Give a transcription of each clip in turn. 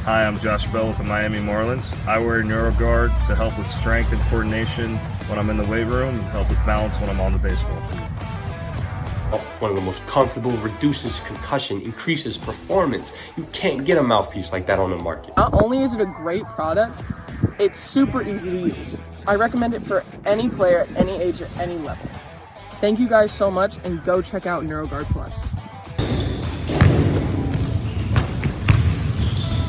Hi, I'm Josh Bell with the Miami Marlins. I wear NeuroGuard to help with strength and coordination when I'm in the weight room and help with balance when I'm on the baseball field. One of the most comfortable, reduces concussion, increases performance. You can't get a mouthpiece like that on the market. Not only is it a great product, it's super easy to use. I recommend it for any player at any age or any level. Thank you guys so much, and go check out NeuroGuard Plus.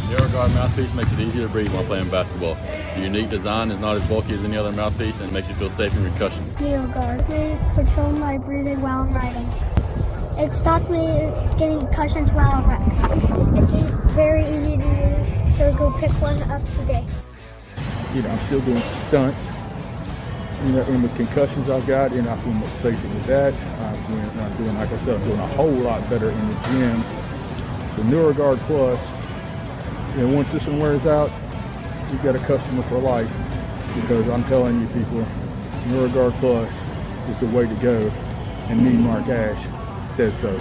NeuroGuard mouthpiece makes it easier to breathe while playing basketball. The unique design is not as bulky as any other mouthpiece and makes you feel safe in concussions. NeuroGuard. I control my breathing while I'm riding. It stops me getting concussions while I ride. It's very easy to use, so go pick one up today. I'm still doing stunts. And the concussions I've got, I feel much safer with that. I'm doing, like I said, I'm doing a whole lot better in the gym. So NeuroGuard Plus, once this one wears out, you've got a customer for life, because I'm telling you people, NeuroGuard Plus is the way to go, and me, Mark Ash, says so.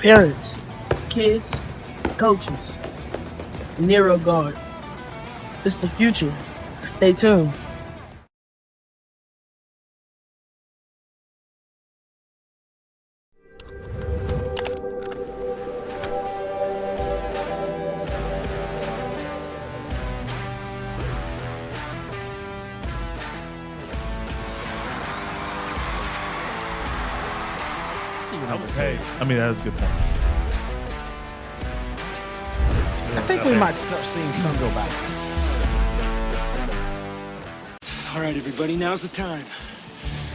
Parents, kids, coaches, NeuroGuard. It's the future. Stay tuned. Hey, that was a good point. I think we might start seeing some go back. All right, everybody, now's the time.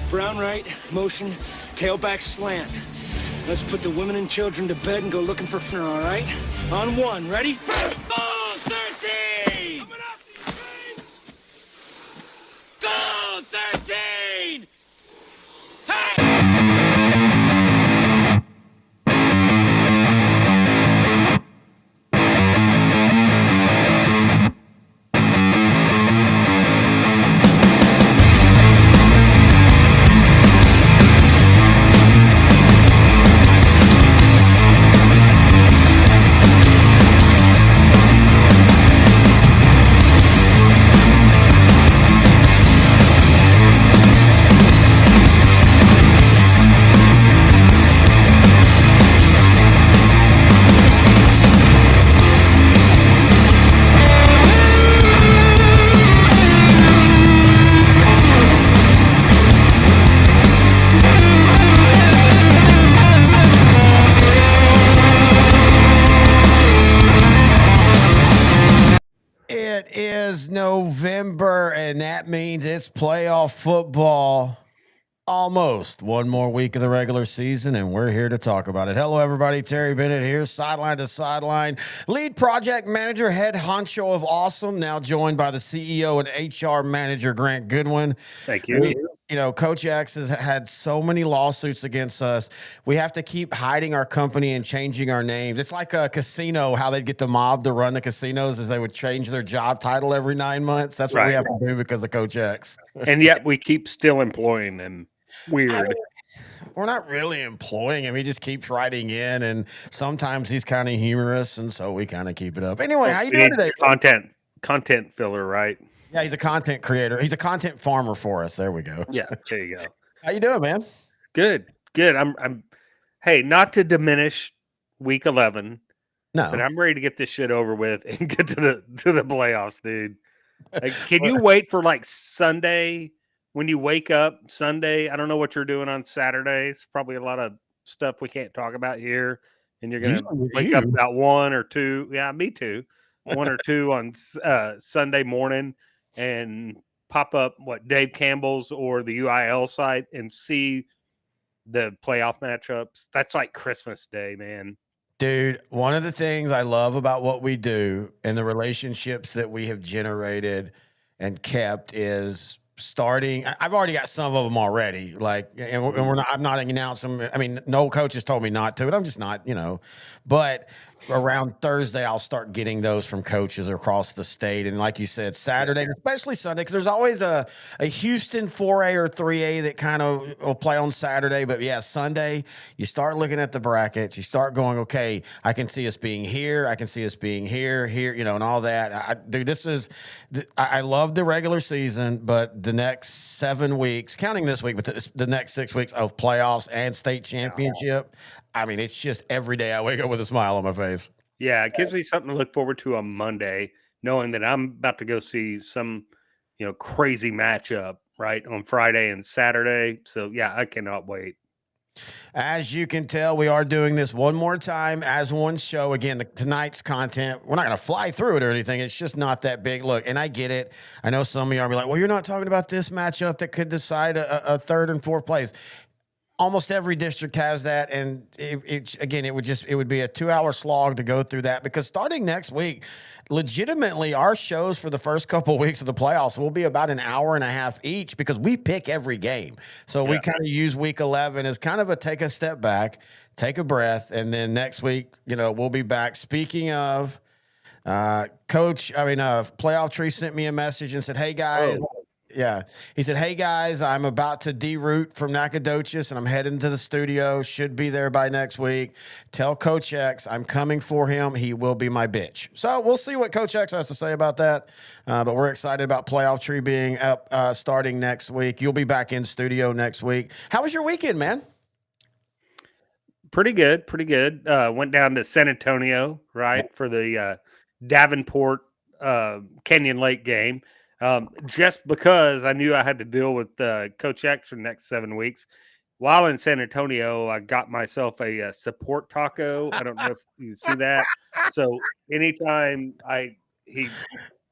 Brown right, motion, tailback slant. Let's put the women and children to bed and go looking for dinner, all right? On one, ready? Go, 13! Coming up, go, 13! Hey! It is November, and that means it's playoff football. Almost one more week of the regular season, and we're here to talk about it. Hello, everybody. Terry Bennett here, sideline to sideline, lead project manager, head honcho of awesome, now joined by the CEO and HR manager, Grant Goodwin. Thank you. Coach X has had so many lawsuits against us. We have to keep hiding our company and changing our names. It's like a casino, how they'd get the mob to run the casinos, is they would change their job title every 9 months. That's what we have to do because of Coach X. And yet we keep still employing them. Weird. We're not really employing him. He just keeps writing in, and sometimes he's kind of humorous, and so we kind of keep it up. Anyway, how you doing today? Content filler, right? Yeah, he's a content creator. He's a content farmer for us. There we go. Yeah, there you go. How you doing, man? Good. I'm hey, not to diminish week 11. No. But I'm ready to get this shit over with and get to the playoffs, dude. Like, can you wait for like Sunday? When you wake up Sunday, I don't know what you're doing on Saturday. It's probably a lot of stuff we can't talk about here. And you're going to wake up about 1 or 2. Yeah, me too. 1 or 2 on Sunday morning and pop up Dave Campbell's or the UIL site and see the playoff matchups. That's like Christmas Day, man. Dude, one of the things I love about what we do and the relationships that we have generated and kept is starting. I've already got some of them already. Like, and we're not. I'm not announcing them. I mean, no coaches told me not to, but I'm just not. But around Thursday, I'll start getting those from coaches across the state. And like you said, Saturday, especially Sunday, because there's always a Houston 4A or 3A that kind of will play on Saturday. But yeah, Sunday, you start looking at the brackets. You start going, okay, I can see us being here. I can see us being here, and all that. Dude, I love the regular season, but the next 7 weeks, counting this week, but the next 6 weeks of playoffs and state championship, I mean, it's just every day I wake up with a smile on my face. Yeah, it gives me something to look forward to on Monday, knowing that I'm about to go see some, crazy matchup right on Friday and Saturday. So yeah, I cannot wait. As you can tell, we are doing this one more time as one show. Again, tonight's content, we're not going to fly through it or anything. It's just not that big. Look, and I get it. I know some of you are like, well, you're not talking about this matchup that could decide a third and fourth place. Almost every district has that, and it would be a 2-hour slog to go through that, because starting next week, legitimately, our shows for the first couple of weeks of the playoffs will be about an hour and a half each, because we pick every game. So we kind of use week 11 as kind of a take a step back, take a breath, and then next week, we'll be back. Speaking of, Playoff Tree sent me a message and said, "Hey guys." Oh. Yeah. He said, "Hey guys, I'm about to deroute from Nacogdoches and I'm heading to the studio. Should be there by next week. Tell Coach X I'm coming for him. He will be my bitch." So we'll see what Coach X has to say about that. But we're excited about Playoff Tree being up starting next week. You'll be back in studio next week. How was your weekend, man? Pretty good. Pretty good. Went down to San Antonio, right, for the Davenport Kenyon Lake game. Just because I knew I had to deal with Coach X for the next 7 weeks. While in San Antonio, I got myself a support taco. I don't know if you see that. So anytime he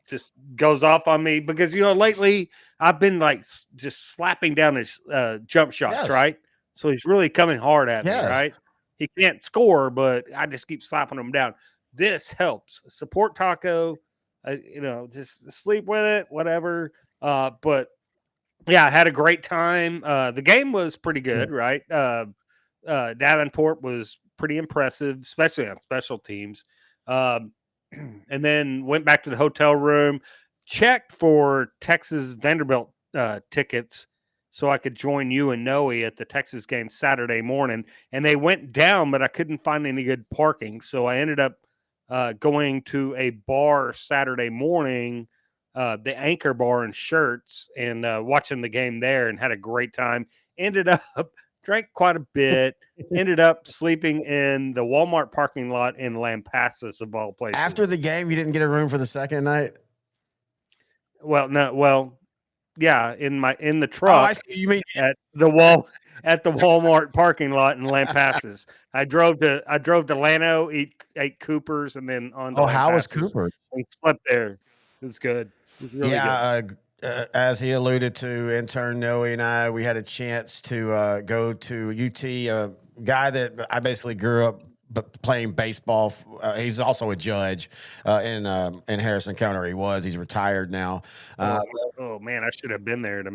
just goes off on me, because lately I've been like just slapping down his jump shots, right? So he's really coming hard at me, right? He can't score, but I just keep slapping him down. This helps. Support taco. Just sleep with it, whatever. But yeah, I had a great time. The game was pretty good, right? Davenport was pretty impressive, especially on special teams. And then went back to the hotel room, checked for Texas Vanderbilt tickets so I could join you and Noe at the Texas game Saturday morning. And they went down, but I couldn't find any good parking. So I ended up going to a bar Saturday morning, the Anchor Bar in Shirts, and watching the game there, and had a great time. Ended up drank quite a bit. Ended up sleeping in the Walmart parking lot in Lampasas, of all places. After the game, you didn't get a room for the second night? Well, no. Well, yeah, in the truck. Oh, I see. You mean at the Walmart parking lot in Lampasas. I drove to Llano, ate Cooper's, and then on to Lampasas. How was Cooper? And slept there. It was good. It was really good. As he alluded to, intern Noe and I, we had a chance to go to UT, a guy that I basically grew up playing baseball. He's also a judge in Harrison County. He's retired now. Oh man, I should have been there to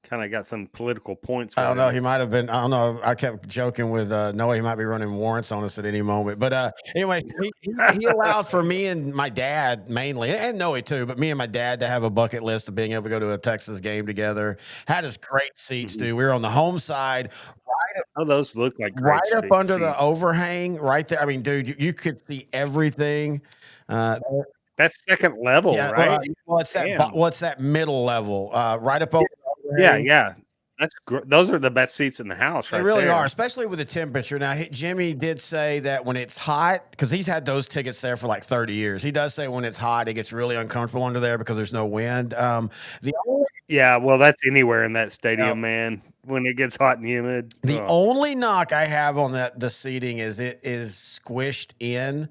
kind of got some political points. I don't know. He might have been. I don't know. I kept joking with Noah. He might be running warrants on us at any moment. But anyway, he allowed for me and my dad mainly, and Noah too, but me and my dad to have a bucket list of being able to go to a Texas game together. Had us great seats, dude. We were on the home side. Those look like right up under the overhang, right there. I mean, dude, you could see everything. That's second level, right? What's that middle level? Right up over. Yeah. Those are the best seats in the house, right? They really are, especially with the temperature. Now, Jimmy did say that when it's hot, because he's had those tickets there for like 30 years. He does say when it's hot, it gets really uncomfortable under there because there's no wind. Well, that's anywhere in that stadium, man. When it gets hot and humid. The only knock I have on the seating is it is squished in.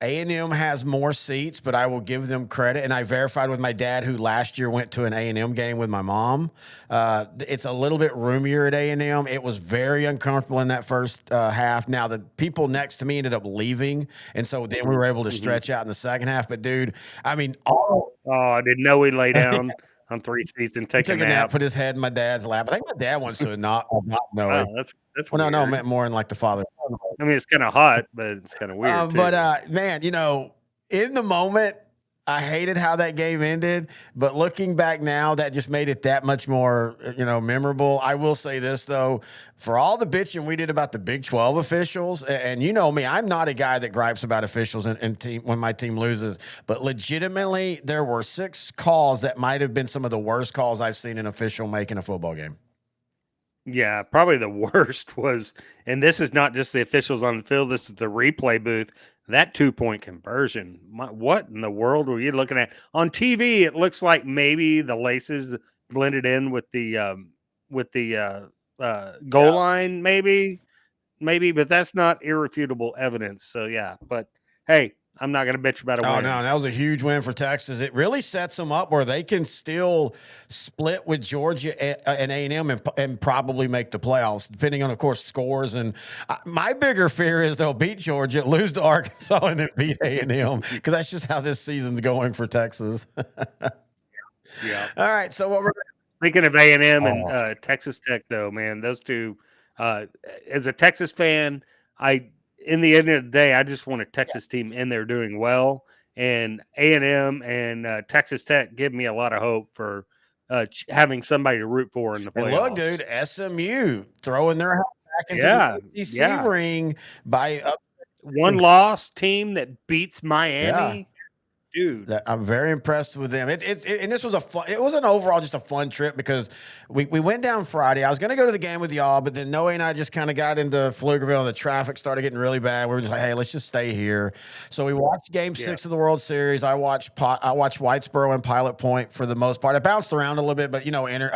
A&M has more seats, but I will give them credit. And I verified with my dad, who last year went to an A&M game with my mom. It's a little bit roomier at A&M. It was very uncomfortable in that first half. Now, the people next to me ended up leaving, and so then we were able to stretch out in the second half. But, dude, I mean, I didn't know we lay down. on 3 seats and He take a took a nap, nap. put his head in my dad's lap. I think my dad wants to not know. Oh, that's Well, no, I weird. meant more in like the father. I mean, it's kind of hot, but it's kind of weird too. But man, in the moment, I hated how that game ended. But looking back now, that just made it that much more, memorable. I will say this though, for all the bitching we did about the Big 12 officials, and you know me, I'm not a guy that gripes about officials and team when my team loses. But legitimately, there were 6 calls that might have been some of the worst calls I've seen an official make in a football game. Yeah, probably the worst was, and this is not just the officials on the field, this is the replay booth. That 2-point conversion. What in the world were you looking at? On TV, it looks like maybe the laces blended in with the goal line, maybe, but that's not irrefutable evidence. So yeah, but hey, I'm not going to bitch about a win. Oh, no, that was a huge win for Texas. It really sets them up where they can still split with Georgia and A&M and probably make the playoffs, depending on, of course, scores. And my bigger fear is they'll beat Georgia, lose to Arkansas, and then beat A&M, because that's just how this season's going for Texas. Yeah. All right, so what we're Speaking of A&M and Texas Tech, though, man, those two, as a Texas fan, in the end of the day, I just want a Texas team in there doing well. And A&M and Texas Tech give me a lot of hope for having somebody to root for in the playoffs. And look, dude, SMU throwing their hat back into the ACC ring by one loss team that beats Miami. Yeah. Dude, I'm very impressed with them. And this was it was an overall just a fun trip, because we went down Friday. I was going to go to the game with y'all, but then Noe and I just kind of got into Pflugerville and the traffic started getting really bad. We were just like, hey, let's just stay here. So we watched Game 6 of the World Series. I watched Whitesboro and Pilot Point for the most part. I bounced around a little bit, but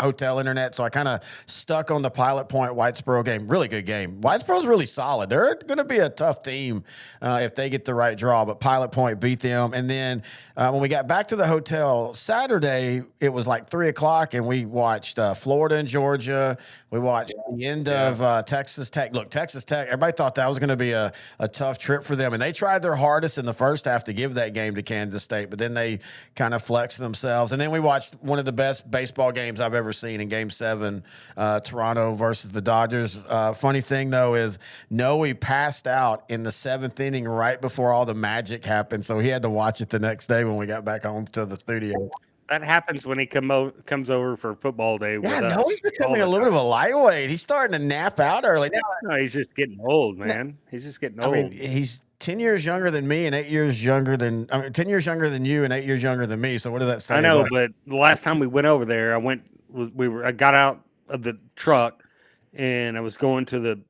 hotel internet, so I kind of stuck on the Pilot Point Whitesboro game. Really good game. Whitesboro's really solid. They're going to be a tough team if they get the right draw, but Pilot Point beat them. And then when we got back to the hotel Saturday, it was like 3:00, and we watched Florida and Georgia. We watched the end of Texas Tech. Look, Texas Tech, everybody thought that was going to be a tough trip for them, and they tried their hardest in the first half to give that game to Kansas State, but then they kind of flexed themselves. And then we watched one of the best baseball games I've ever seen in Game 7, Toronto versus the Dodgers. Funny thing, though, is Noe passed out in the 7th inning right before all the magic happened, so he had to watch it the next day when we got back home to the studio. That happens when he comes over for football day with us. He's becoming a little bit of a lightweight. He's starting to nap out early. No, he's just getting old, man. He's just getting old. I mean, he's 10 years younger than me and 8 years younger than 10 years younger than you and 8 years younger than me. So what does that say? I know, but the last time we went over there, I got out of the truck and I was going to the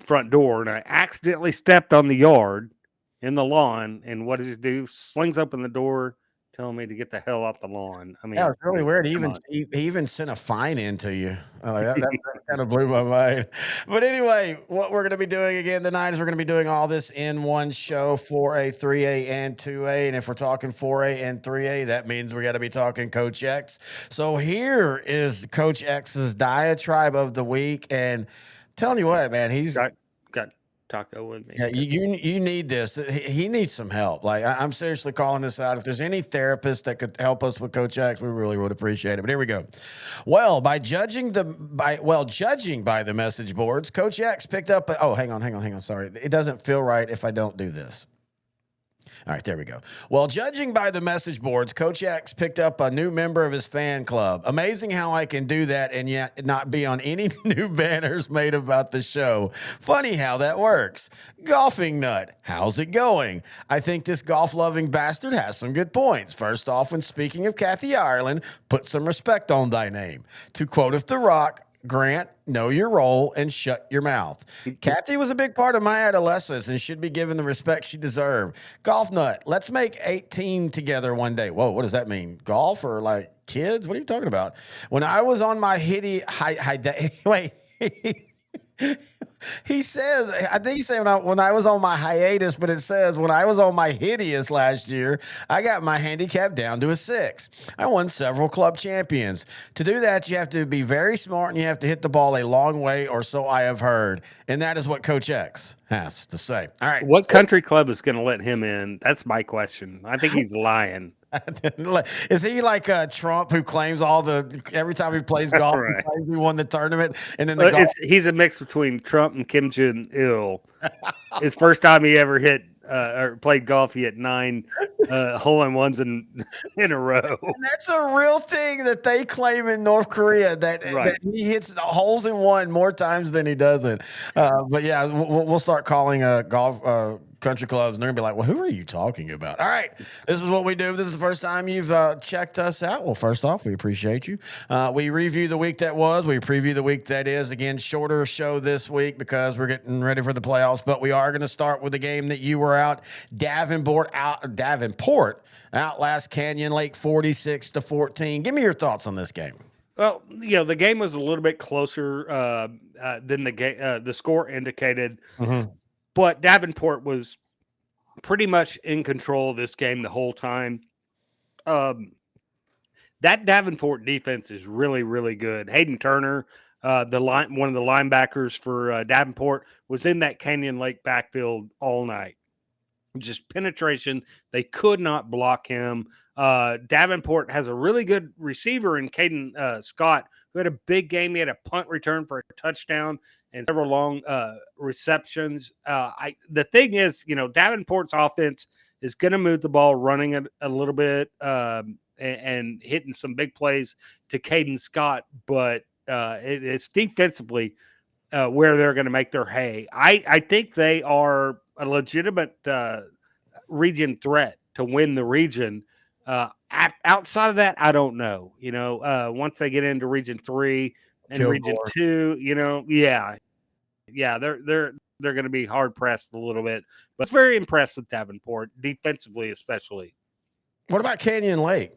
front door, and I accidentally stepped on the yard in the lawn. And what does he do? Slings open the door, telling me to get the hell off the lawn. I mean, yeah, it's really weird. He even sent a fine in to you. That kind of blew my mind. But anyway, what we're going to be doing again tonight is we're going to be doing all this in one show, 4A, 3A, and 2A. And if we're talking 4A and 3A, that means we got to be talking Coach X. So here is Coach X's diatribe of the week. And telling you what, man, he's got Taco with me. Yeah, you need this. He needs some help. Like, I'm seriously calling this out. If there's any therapist that could help us with Coach X, we really would appreciate it. But here we go. Well, judging by the message boards, Coach X picked up. Hang on. Sorry, it doesn't feel right if I don't do this. All right, there we go. Well, judging by the message boards, Coach X picked up a new member of his fan club. Amazing how I can do that and yet not be on any new banners made about the show. Funny how that works. Golfing Nut, how's it going? I think this golf-loving bastard has some good points. First off, when speaking of Kathy Ireland, put some respect on thy name. To quote of The Rock, Grant, know your role and shut your mouth. Kathy was a big part of my adolescence and should be given the respect she deserved. Golf Nut, let's make 18 together one day. Whoa, what does that mean? Golf or like kids? What are you talking about? When I was on my he says, I think he's saying when I was on my hiatus, but it says when I was on my hideous last year, I got my handicap down to a 6. I won several club champions. To do that, you have to be very smart and you have to hit the ball a long way, or so I have heard. And that is what Coach X has to say. All right. What country club is going to let him in? That's my question. I think he's lying. Is he like Trump who claims every time he plays golf, he Right. claims he won the tournament, and then the golf? He's a mix between Trump and Kim Jong Il. His first time he ever hit or played golf, he hit 9 hole-in-ones in a row. And that's a real thing that they claim in North Korea that he hits the holes in one more times than he doesn't. But yeah, we'll start calling golf country clubs, and they're gonna be like, "Well, who are you talking about?" All right, this is what we do. If this is the first time you've checked us out, well, first off, we appreciate you. We review the week that was. We preview the week that is. Again, shorter show this week because we're getting ready for the playoffs. But we are going to start with the game that you were out. Davenport outlast Canyon Lake 46-14. Give me your thoughts on this game. Well, the game was a little bit closer than the score indicated. Mm-hmm. But Davenport was pretty much in control of this game the whole time. That Davenport defense is really, really good. Hayden Turner, one of the linebackers for Davenport, was in that Canyon Lake backfield all night. Just penetration. They could not block him. Davenport has a really good receiver in Caden Scott, who had a big game. He had a punt return for a touchdown and several long receptions. The thing is, Davenport's offense is going to move the ball, running it a little bit and hitting some big plays to Caden Scott, but it's defensively where they're going to make their hay. I think they are a legitimate region threat to win the region. Outside of that, I don't know. Once they get into Region 3 and Region 2, they're going to be hard pressed a little bit. But I'm very impressed with Davenport defensively, especially. What about Canyon Lake?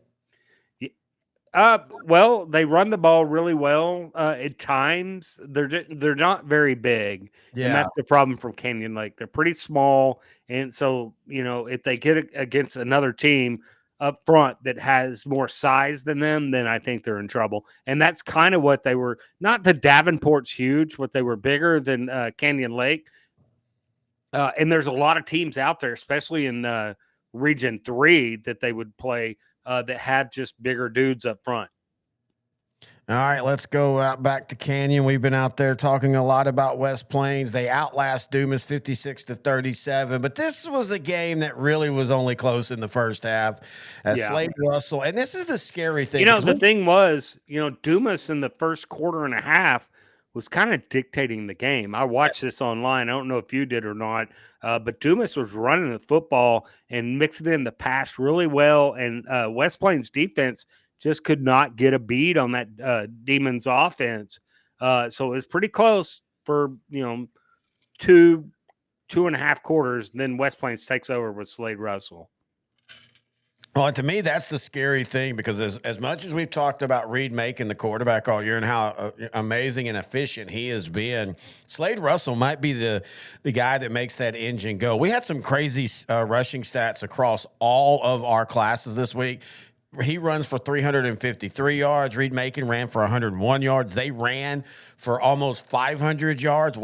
Well, they run the ball really well at times. They're not very big, and that's the problem from Canyon Lake. They're pretty small, and so if they get against another team up front that has more size than them, then I think they're in trouble. And that's kind of what they were. Not that Davenport's huge, but they were bigger than Canyon Lake. And there's a lot of teams out there, especially in Region 3, that they would play that had just bigger dudes up front. All right, let's go out back to Canyon. We've been out there talking a lot about West Plains. They outlast Dumas 56-37, but this was a game that really was only close in the first half. Slade Russell, and this is the scary thing. The thing was, Dumas in the first quarter and a half was kind of dictating the game. I watched this online. I don't know if you did or not, but Dumas was running the football and mixing in the pass really well, and West Plains defense just could not get a beat on that Demons offense. So it was pretty close for, 2.5 quarters. Then West Plains takes over with Slade Russell. Well, to me, that's the scary thing, because as much as we've talked about Reed making the quarterback all year and how amazing and efficient he has been, Slade Russell might be the guy that makes that engine go. We had some crazy rushing stats across all of our classes this week. He runs for 353 yards. Reed Macon ran for 101 yards. They ran for almost 500 yards.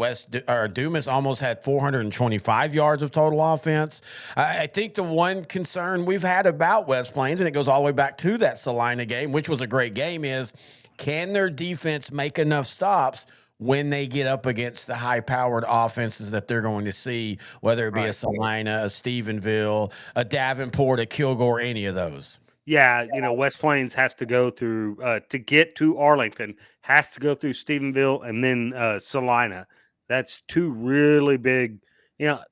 Dumas almost had 425 yards of total offense. I think the one concern we've had about West Plains, and it goes all the way back to that Salina game, which was a great game, is can their defense make enough stops when they get up against the high-powered offenses that they're going to see, whether it be a Salina, a Stephenville, a Davenport, a Kilgore, any of those? Yeah, West Plains has to go through to get to Arlington, has to go through Stephenville and then Salina. That's two really big.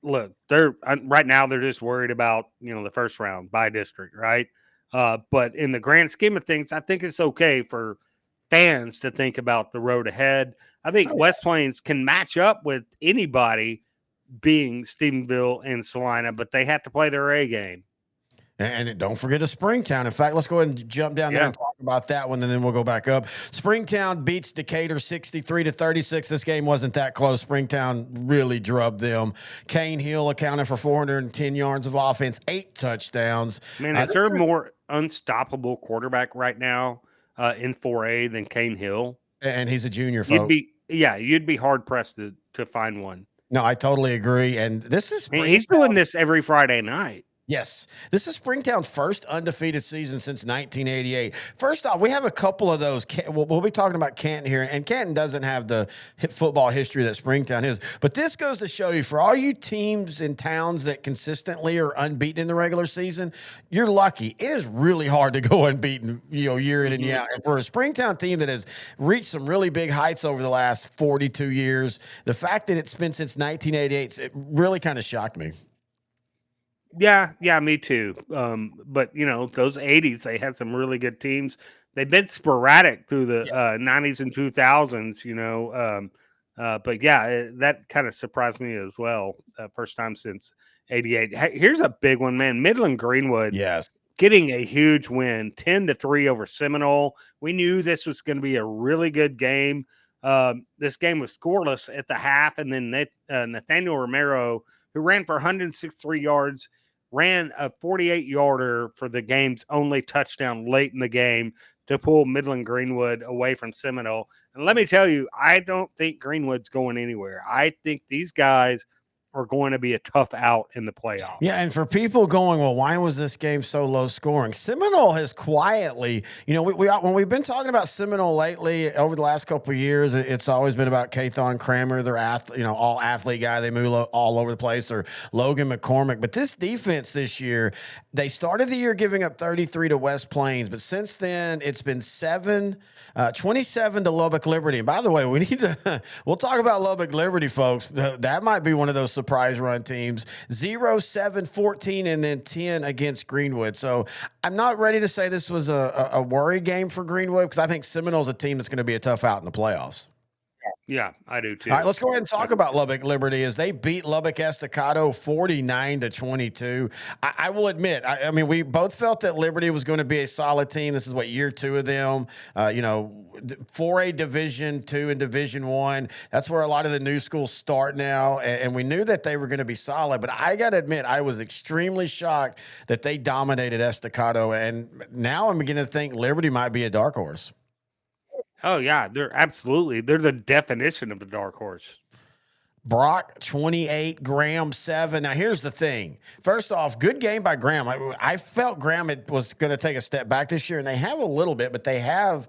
Look, right now they're just worried about the first round by district, right? But in the grand scheme of things, I think it's okay for fans to think about the road ahead. I think West Plains can match up with anybody, being Stephenville and Salina, but they have to play their A game. And don't forget Springtown. In fact, let's go ahead and jump down there and talk about that one, and then we'll go back up. Springtown beats Decatur 63-36. This game wasn't that close. Springtown really drubbed them. Kane Hill accounted for 410 yards of offense, 8 touchdowns. Man, is there a more unstoppable quarterback right now in 4A than Kane Hill? And he's a junior, folks. You'd be hard-pressed to find one. No, I totally agree. And this is he's doing this every Friday night. Yes. This is Springtown's first undefeated season since 1988. First off, we have a couple of those. We'll be talking about Canton here, and Canton doesn't have the football history that Springtown is. But this goes to show you, for all you teams and towns that consistently are unbeaten in the regular season, you're lucky. It is really hard to go unbeaten, year in and year out. And for a Springtown team that has reached some really big heights over the last 42 years, the fact that it's been since 1988, it really kind of shocked me. Yeah, me too. But those 80s, they had some really good teams. They've been sporadic through the 90s and 2000s, but yeah, that kind of surprised me as well. First time since 88. Here's a big one, man. Midland Greenwood. Yes. Getting a huge win, 10-3 over Seminole. We knew this was going to be a really good game. This game was scoreless at the half, and then Nathaniel Romero, who ran for 163 yards, ran a 48-yarder for the game's only touchdown late in the game to pull Midland Greenwood away from Seminole. And let me tell you, I don't think Greenwood's going anywhere. I think these guys are going to be a tough out in the playoffs. Yeah, and for people going, well, why was this game so low scoring? Seminole has quietly, when we've been talking about Seminole lately over the last couple of years, it's always been about Kathon Kramer, their all athlete guy. They move all over the place, or Logan McCormick. But this defense this year, they started the year giving up 33 to West Plains, but since then it's been 27 to Lubbock Liberty. And by the way, we'll talk about Lubbock Liberty, folks. That might be one of those surprise run teams. 0-7-14 and then 10 against Greenwood. So I'm not ready to say this was a worry game for Greenwood, because I think Seminole's a team that's going to be a tough out in the playoffs. Yeah, I do too. All right, let's go ahead and talk about Lubbock Liberty as they beat Lubbock Estacado 49-22. I will admit, I mean, we both felt that Liberty was going to be a solid team. This is year 2 of them. 4A Division 2 and Division 1. That's where a lot of the new schools start now, and we knew that they were going to be solid. But I got to admit, I was extremely shocked that they dominated Estacado, and now I'm beginning to think Liberty might be a dark horse. Oh, yeah, they're the definition of the dark horse. Brock 28, Graham 7. Now, here's the thing. First off, good game by Graham. I felt Graham was going to take a step back this year, and they have a little bit, but they have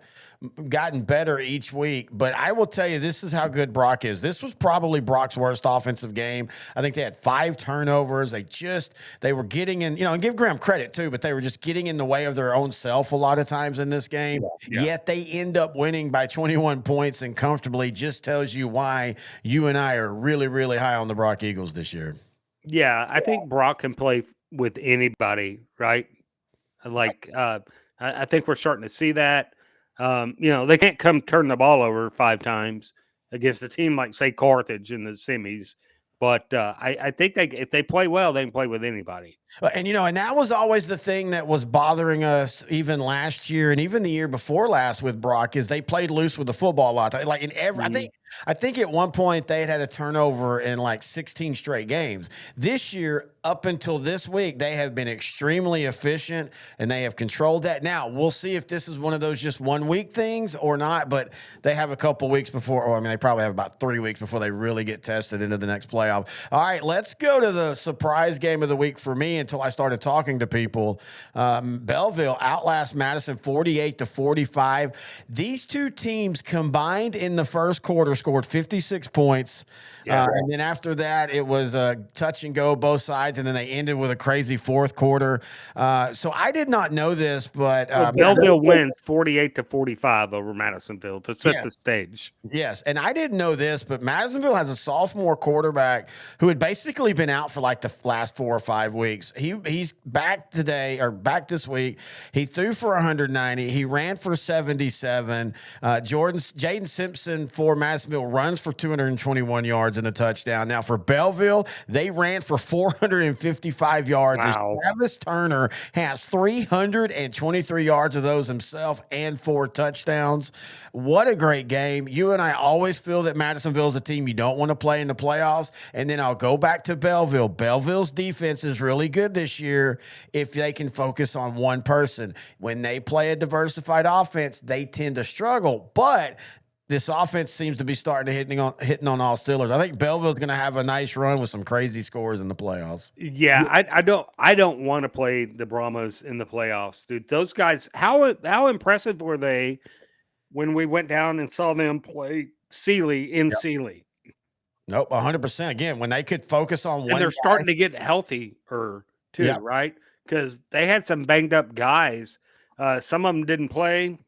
gotten better each week. But I will tell you, this is how good Brock is. This was probably Brock's worst offensive game. I think they had 5 turnovers. They were getting in, and give Graham credit too, but they were just getting in the way of their own self a lot of times in this game. Yeah. Yet they end up winning by 21 points and comfortably. Just tells you why you and I are really, really high on the Brock Eagles this year. Yeah, I think Brock can play with anybody, right? I think we're starting to see that. They can't come turn the ball over 5 times against a team like, say, Carthage in the semis. But I think if they play well, they can play with anybody. And, and that was always the thing that was bothering us even last year and even the year before last with Brock, is they played loose with the football a lot. Like in every, I think at one point they had a turnover in 16 straight games. This year, up until this week, they have been extremely efficient and they have controlled that. Now, we'll see if this is one of those just 1 week things or not, but they have a couple weeks before, they probably have about 3 weeks before they really get tested into the next playoff. All right, let's go to the surprise game of the week for me until I started talking to people. Belleville outlast Madison 48-45. These two teams combined in the first quarter scored 56 points. And then after that, it was a touch and go both sides, and then they ended with a crazy fourth quarter. So I did not know this, but Belleville wins 48-45 over Madisonville to set the stage. Yes, and I didn't know this, but Madisonville has a sophomore quarterback who had basically been out for the last 4 or 5 weeks. He's back this week. He threw for 190. He ran for 77. Jaden Simpson for Madisonville runs for 221 yards and a touchdown. Now for Belleville, they ran for 455 yards. Wow. Travis Turner has 323 yards of those himself and 4 touchdowns. What a great game. You and I always feel that Madisonville is a team you don't want to play in the playoffs. And then I'll go back to Belleville. Belleville's defense is really good this year if they can focus on one person. When they play a diversified offense, they tend to struggle. But this offense seems to be starting to hitting on all cylinders. I think Belleville's going to have a nice run with some crazy scores in the playoffs. Yeah, I don't want to play the Brahmas in the playoffs, dude. Those guys, how impressive were they when we went down and saw them play Sealy in Sealy? Nope, 100%. Again, when they could focus on one, and they're starting to get healthier too, right? Because they had some banged up guys. Some of them didn't play.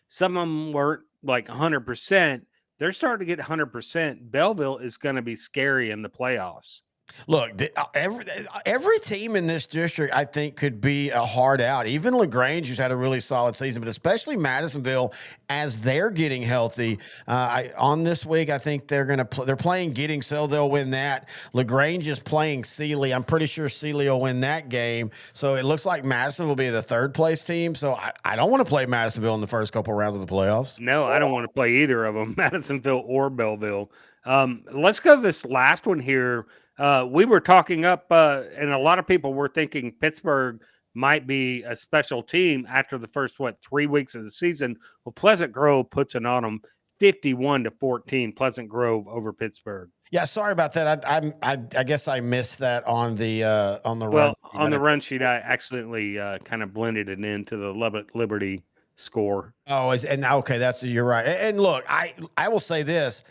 Some of them weren't like 100%. They're starting to get 100%. Belleville is going to be scary in the playoffs. Look, every team in this district, I think, could be a hard out. Even LaGrange, who's had a really solid season, but especially Madisonville, as they're getting healthy. On this week, I think they're playing Giddings, so they'll win that. LaGrange is playing Sealy. I'm pretty sure Sealy will win that game. So it looks like Madison will be the third place team. So I don't want to play Madisonville in the first couple rounds of the playoffs. No, I don't want to play either of them, Madisonville or Belleville. Let's go to this last one here. We were talking up, and a lot of people were thinking Pittsburgh might be a special team after the first 3 weeks of the season. Well, Pleasant Grove puts it on them, 51-14. Pleasant Grove over Pittsburgh. Yeah, sorry about that. I guess I missed that on the run. Well, on the run sheet, I accidentally kind of blended it into the Lubbock Liberty score. Oh, okay, you're right. And look, I will say this.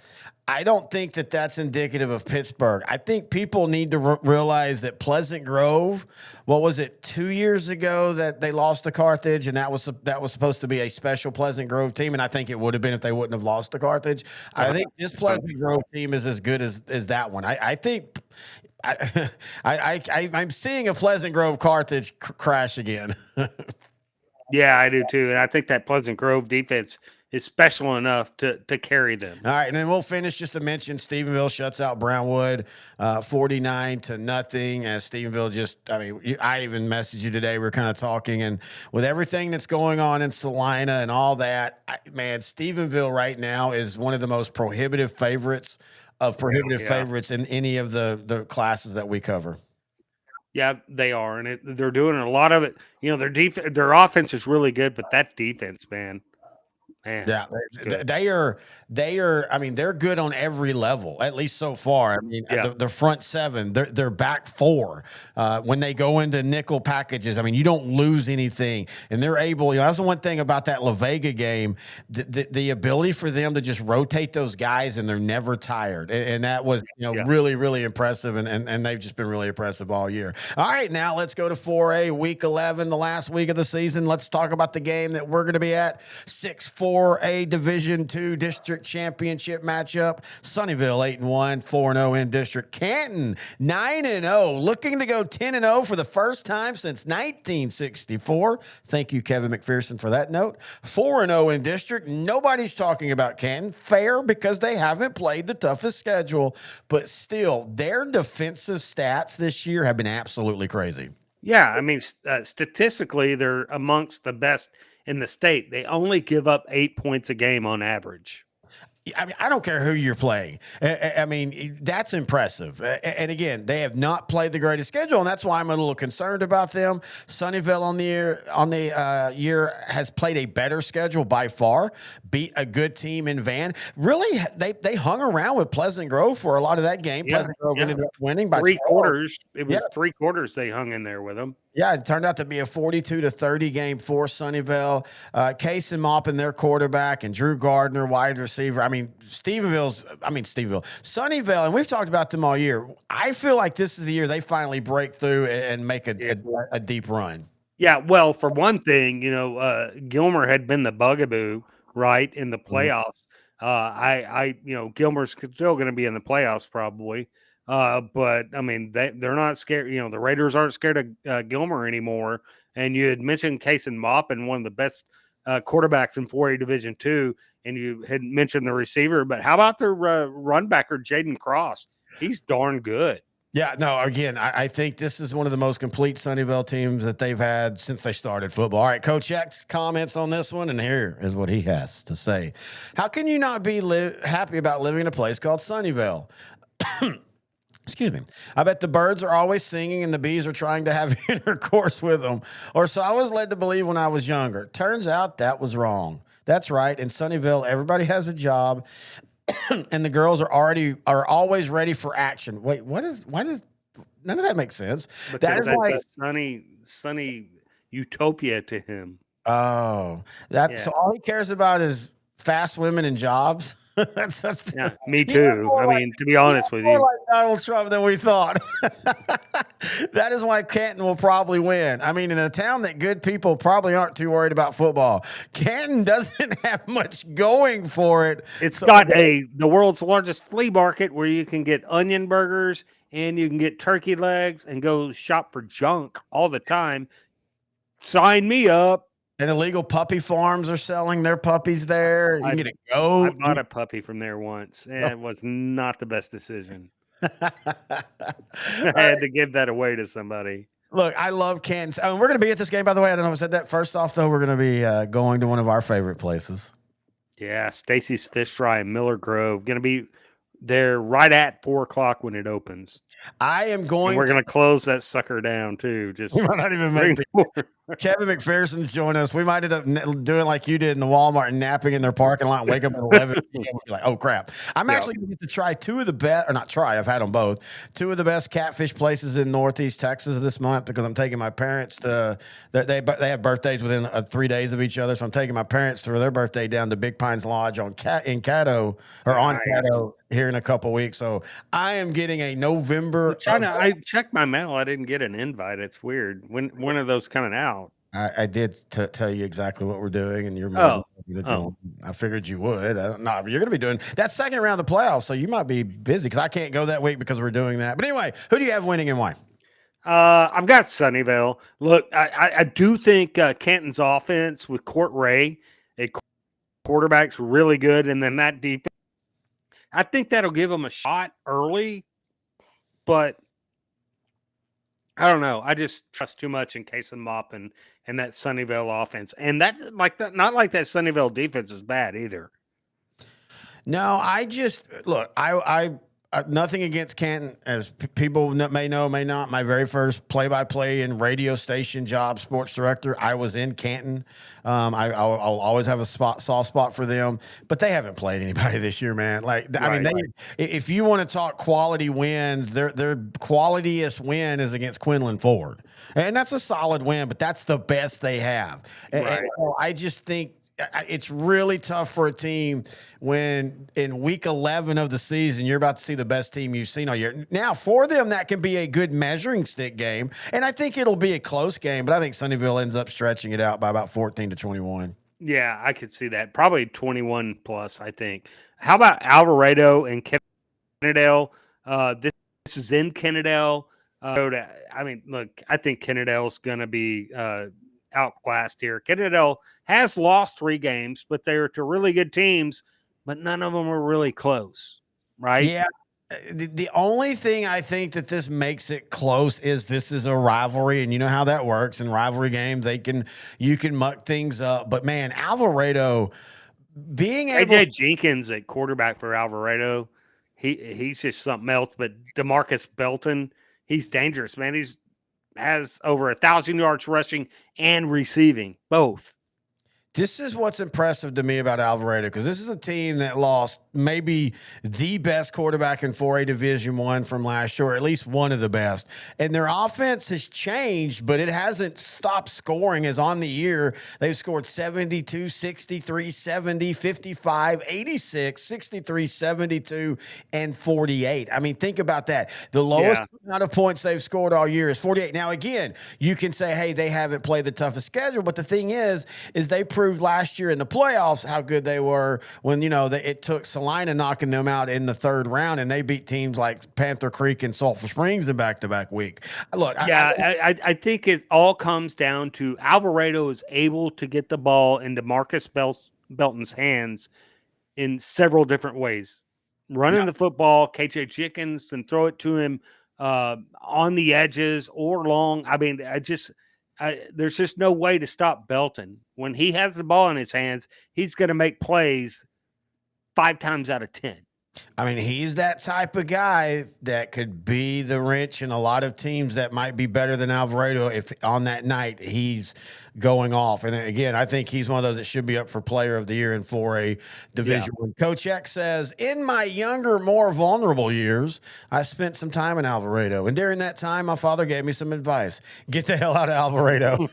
I don't think that that's indicative of Pittsburgh. I think people need to realize that Pleasant Grove, what was it, 2 years ago that they lost to Carthage, and that was supposed to be a special Pleasant Grove team, and I think it would have been if they wouldn't have lost to Carthage. I think this Pleasant Grove team is as good as that one. I think I'm seeing a Pleasant Grove Carthage crash again. Yeah, I do too, and I think that Pleasant Grove defense is special enough to carry them. All right, and then we'll finish just to mention Stephenville shuts out Brownwood 49-0. As Stephenville I even messaged you today. We're kind of talking, and with everything that's going on in Salina and all that, Stephenville right now is one of the most prohibitive favorites favorites in any of the classes that we cover. Yeah, they are, and they're doing a lot of it. You know, their offense is really good, but that defense, man. Yeah, they are. I mean, they're good on every level, at least so far. I mean, the front seven, their back four. When they go into nickel packages, I mean, you don't lose anything, and they're able. That's the one thing about that La Vega game, the ability for them to just rotate those guys, and they're never tired, and that was really, really impressive, and they've just been really impressive all year. All right, now let's go to 4A, week 11, the last week of the season. Let's talk about the game that we're going to be at. 4A Division II District Championship matchup. Sunnyvale 8-1, 4-0 in district. Canton 9-0, looking to go 10-0 for the first time since 1964. Thank you, Kevin McPherson, for that note. 4-0 in district. Nobody's talking about Canton. Fair, because they haven't played the toughest schedule, but still, their defensive stats this year have been absolutely crazy. Yeah, I mean, statistically, they're amongst the best in the state. They only give up 8 points a game on average. I mean, I don't care who you're playing. I mean, that's impressive. And again, they have not played the greatest schedule, and that's why I'm a little concerned about them. Sunnyvale on the year has played a better schedule by far, beat a good team in Van. Really, they hung around with Pleasant Grove for a lot of that game. Yeah, Pleasant Grove ended up winning by 3 quarters. It was 3 quarters they hung in there with them. Yeah, it turned out to be a 42-30 game for Sunnyvale. Case and Maupin, their quarterback, and Drew Gardner, wide receiver. Sunnyvale, and we've talked about them all year. I feel like this is the year they finally break through and make a deep run. Yeah, well, for one thing, Gilmer had been the bugaboo, right, in the playoffs. Gilmer's still going to be in the playoffs probably. But I mean, they're not scared. The Raiders aren't scared of Gilmer anymore. And you had mentioned Case and Maupin, one of the best quarterbacks in 4A Division II, and you had mentioned the receiver. But how about their run backer, Jaden Cross? He's darn good. Yeah, no, again, I think this is one of the most complete Sunnyvale teams that they've had since they started football. All right, Coach X comments on this one, and here is what he has to say. How can you not be happy about living in a place called Sunnyvale? Excuse me. I bet the birds are always singing and the bees are trying to have intercourse with them. Or so I was led to believe when I was younger. Turns out that was wrong. That's right. In Sunnyvale, everybody has a job, and the girls are always ready for action. Wait, why does none of that make sense? That Because is that's why. a sunny utopia to him. Oh, that's Yeah. so all he cares about is fast women and jobs. That's Yeah, me he is too. more I like mean, to be honest with more you. like Donald Trump than we thought. That is why Canton will probably win. I mean, in a town that good people probably aren't too worried about football, Canton doesn't have much going for it. It's So got the world's largest flea market where you can get onion burgers and you can get turkey legs and go shop for junk all the time. Sign me up. and illegal puppy farms are selling their puppies there. You can get a I goat. bought a puppy from there once, and it was not the best decision. I had to give that away to somebody. Look, I love Canton. Oh, we're going to be at this game, by the way. I don't know if I said that. First off, though, we're going to be going to one of our favorite places. Yeah, Stacy's Fish Fry in Miller Grove. Going to be there right at 4:00 when it opens. I am going. And we're going to close that sucker down too. Just we might not even make Kevin McPherson's join us. We might end up doing like you did in the Walmart and napping in their parking lot and wake up at 11 p.m. and be like, oh, crap. I'm actually going to get to try two of the best, or not try, I've had them both, two of the best catfish places in Northeast Texas this month because I'm taking my parents to, they have birthdays within 3 days of each other. So I'm taking my parents for their birthday down to Big Pines Lodge on Caddo, or on Caddo here in a couple weeks. So I am getting a November. I checked my mail. I didn't get an invite. It's weird. When are those coming out? I did tell you exactly what we're doing, and you're I figured you would. I don't know. You're going to be doing that second round of the playoffs, so you might be busy because I can't go that week because we're doing that. But anyway, who do you have winning and why? I've got Sunnyvale. Look, I do think Canton's offense with Court Ray, a quarterback's really good, and then that defense, I think that'll give them a shot early, but I don't know. I just trust too much in Case and Mop and that Sunnyvale offense. And that not like that Sunnyvale defense is bad either. No, I just look, I nothing against Canton, as people may know, may not. My very first play-by-play and radio station job, sports director, I was in Canton. I'll always have a soft spot for them, but they haven't played anybody this year, man. I mean, if you want to talk quality wins, their qualitiest win is against Quinlan Ford, and that's a solid win, but that's the best they have. Right. And so I just think it's really tough for a team when in week 11 of the season, you're about to see the best team you've seen all year. Now, for them, that can be a good measuring stick game, and I think it'll be a close game, but I think Sunnyvale ends up stretching it out by about 14-21. Yeah, I could see that. Probably 21 plus, I think. How about Alvarado and Kennedale? This is in Kennedale. I mean, look, I think Kennedale's going to be outclassed here. Kennedale has lost 3 games, but they're to really good teams, but none of them are really close, right? Yeah. The only thing I think that this makes it close is this is a rivalry, and you know how that works. In rivalry games, you can muck things up. But man, Alvarado being able AJ Jenkins at quarterback for Alvarado, he's just something else. But DeMarcus Belton, he's dangerous, man. Has over 1,000 yards rushing and receiving, both. This is what's impressive to me about Alvarado, because this is a team that lost maybe the best quarterback in 4A Division I from last year, or at least one of the best. And their offense has changed, but it hasn't stopped scoring. As on the year, they've scored 72, 63, 70, 55, 86, 63, 72, and 48. I mean, think about that. The lowest amount of points they've scored all year is 48. Now, again, you can say, hey, they haven't played the toughest schedule, but the thing is they proved last year in the playoffs how good they were when, it took Salina knocking them out in the 3rd round, and they beat teams like Panther Creek and Sulphur Springs in back-to-back week. Look, I think it all comes down to Alvarado is able to get the ball into Marcus Belton's hands in several different ways. Running the football, KJ Chickens, and throw it to him on the edges or long. I mean, there's just no way to stop Belton. When he has the ball in his hands, he's going to make plays 5 times out of 10. I mean, he's that type of guy that could be the wrench in a lot of teams that might be better than Alvarado if on that night he's going off. And again, I think he's one of those that should be up for Player of the Year in 4A Division One. Coach X says, in my younger, more vulnerable years, I spent some time in Alvarado. And during that time, my father gave me some advice. Get the hell out of Alvarado.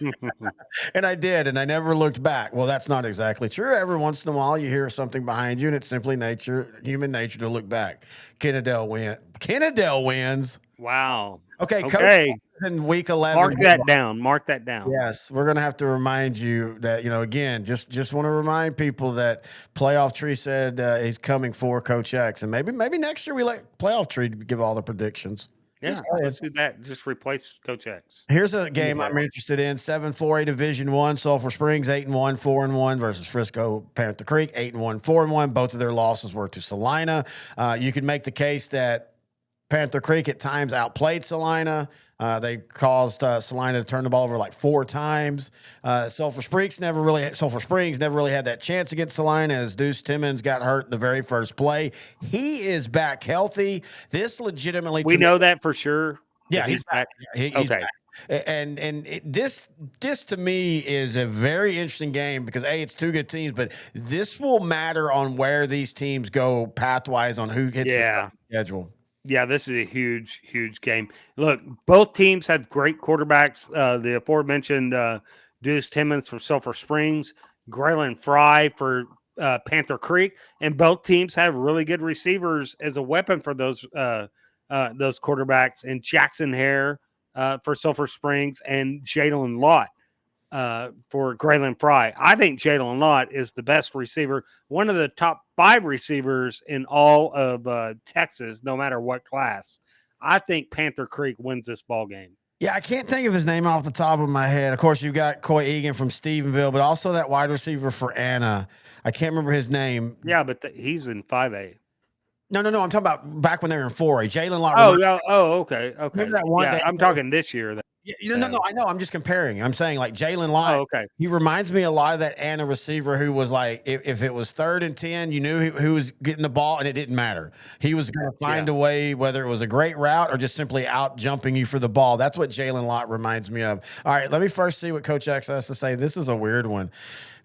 And I did, and I never looked back. Well, that's not exactly true. Every once in a while, you hear something behind you, and it's simply human nature to look back. Kennedale wins. Wow. Okay, Okay. Coach, in week 11. Mark that down. Mark that down. Yes, we're going to have to remind you that, again, just want to remind people that Playoff Tree said he's coming for Coach X. And maybe next year we let Playoff Tree give all the predictions. Yeah, let's do that. Just replace Coach X. Here's a game I'm interested in. 7-4A Division One. Sulphur Springs 8-1, 4-1 versus Frisco Panther Creek 8-1, 4-1. Both of their losses were to Salina. You could make the case that Panther Creek at times outplayed Salina. They caused Salina to turn the ball over like 4 times. Sulphur Springs never really had that chance against Salina as Deuce Timmons got hurt in the very first play. He is back healthy. This legitimately, we know that for sure. Yeah, he's back. He's okay. Back. And this to me is a very interesting game because it's 2 good teams, but this will matter on where these teams go pathwise on who hits the schedule. Yeah, this is a huge, huge game. Look, both teams have great quarterbacks. The aforementioned Deuce Timmons for Sulphur Springs, Graylin Fry for Panther Creek, and both teams have really good receivers as a weapon for those quarterbacks. And Jackson Hare for Sulphur Springs and Jalen Lott for Graylin Fry. I think Jalen Lott is the best receiver, one of the top 5 receivers in all of Texas, no matter what class. I think Panther Creek wins this ball game. Yeah, I can't think of his name off the top of my head. Of course, you've got Coy Egan from Stephenville, but also that wide receiver for Anna. I can't remember his name. Yeah, but he's in 5A. No. I'm talking about back when they were in 4A. Jalen Lott. Okay. Remember that one? I'm talking this year. No. I know. I'm just comparing. I'm saying like Jalen Lott. Oh, okay. He reminds me a lot of that Anna receiver who was like, if it was 3rd and 10, you knew who was getting the ball, and it didn't matter. He was going to find a way, whether it was a great route or just simply out jumping you for the ball. That's what Jalen Lott reminds me of. All right, let me first see what Coach X has to say. This is a weird one.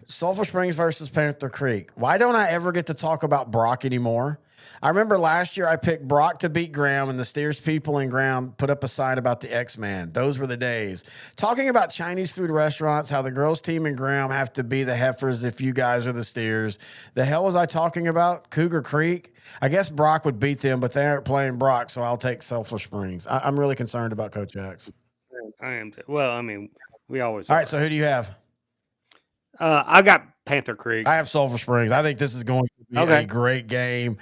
Sulphur Springs versus Panther Creek. Why don't I ever get to talk about Brock anymore? I remember last year I picked Brock to beat Graham, and the Steers people in Graham put up a sign about the X-Man. Those were the days. Talking about Chinese food restaurants, how the girls' team in Graham have to be the Heifers if you guys are the Steers. The hell was I talking about? Cougar Creek? I guess Brock would beat them, but they aren't playing Brock, so I'll take Sulphur Springs. I'm really concerned about Coach X. I am. Well, I mean, we always. All right, so who do you have? I got Panther Creek. I have Sulphur Springs. I think this is going to be a great game.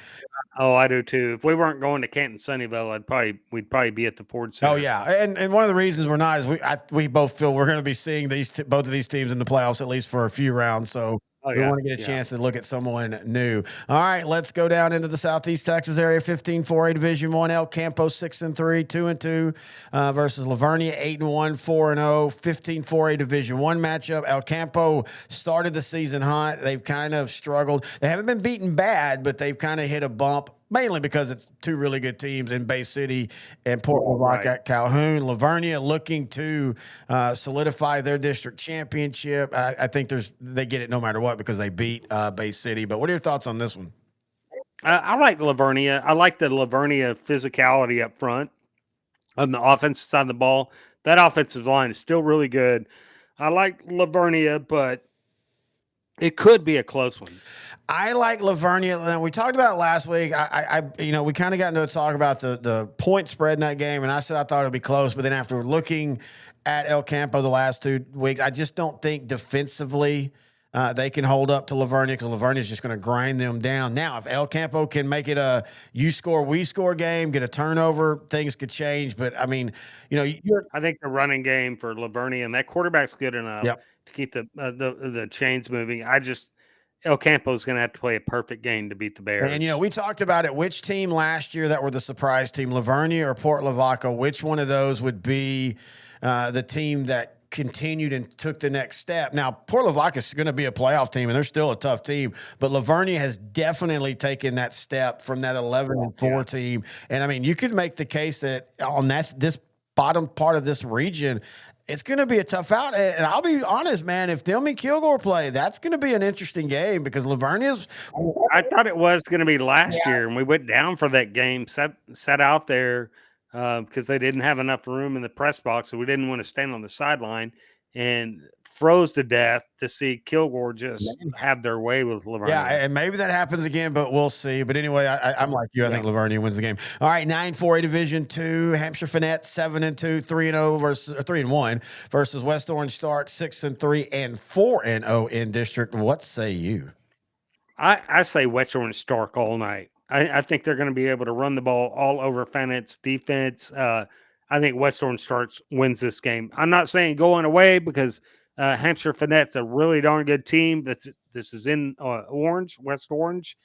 Oh, I do too. If we weren't going to Canton Sunnyvale, we'd probably be at the Ford Center. Oh yeah, and one of the reasons we're not is we both feel we're going to be seeing both of these teams in the playoffs at least for a few rounds. So we want to get a chance to look at someone new. All right, let's go down into the Southeast Texas area. 15-4A Division One. El Campo 6-3, 2-2 versus Lavernia 8-1, 4-0. 15-4A Division One matchup. El Campo started the season hot. They've kind of struggled. They haven't been beaten bad, but they've kind of hit a bump. Mainly because it's 2 really good teams in Bay City and Port Lavaca at Calhoun. Lavernia looking to solidify their district championship. I think they get it no matter what because they beat Bay City. But what are your thoughts on this one? I like Lavernia. I like the Lavernia physicality up front on the offensive side of the ball. That offensive line is still really good. I like Lavernia, but it could be a close one. I like Lavernia. We talked about it last week. We kind of got into a talk about the point spread in that game, and I said I thought it would be close. But then after looking at El Campo the last 2 weeks, I just don't think defensively they can hold up to Lavernia because Lavernia is just going to grind them down. Now, if El Campo can make it a you score, we score game, get a turnover, things could change. But I mean, I think the running game for Lavernia and that quarterback's good enough to keep the chains moving. El Campo is going to have to play a perfect game to beat the Bears. And, we talked about it. Which team last year that were the surprise team, Lavernia or Port Lavaca? Which one of those would be the team that continued and took the next step? Now, Port Lavaca is going to be a playoff team, and they're still a tough team. But Lavernia has definitely taken that step from that 11-4 team. And, I mean, you could make the case that on this bottom part of this region, it's going to be a tough out. And I'll be honest, man, if Thilmy Kilgore play, that's going to be an interesting game because Lavernia's. I thought it was going to be last year, and we went down for that game, sat out there because they didn't have enough room in the press box, so we didn't want to stand on the sideline, and froze to death to see Kilgore just have their way with Lavernia. Yeah, and maybe that happens again, but we'll see. But anyway, I'm like you. I think Lavernia wins the game. All right, 9-4A Division II, Hampshire Finette 7-2, 3-0 versus 3-1 versus West Orange Stark 6-3 and 4-0 in district. What say you? I say West Orange Stark all night. I think they're going to be able to run the ball all over Finette's defense. I think West Orange Stark wins this game. I'm not saying going away because Hampshire Finette's a really darn good team. This is in West Orange.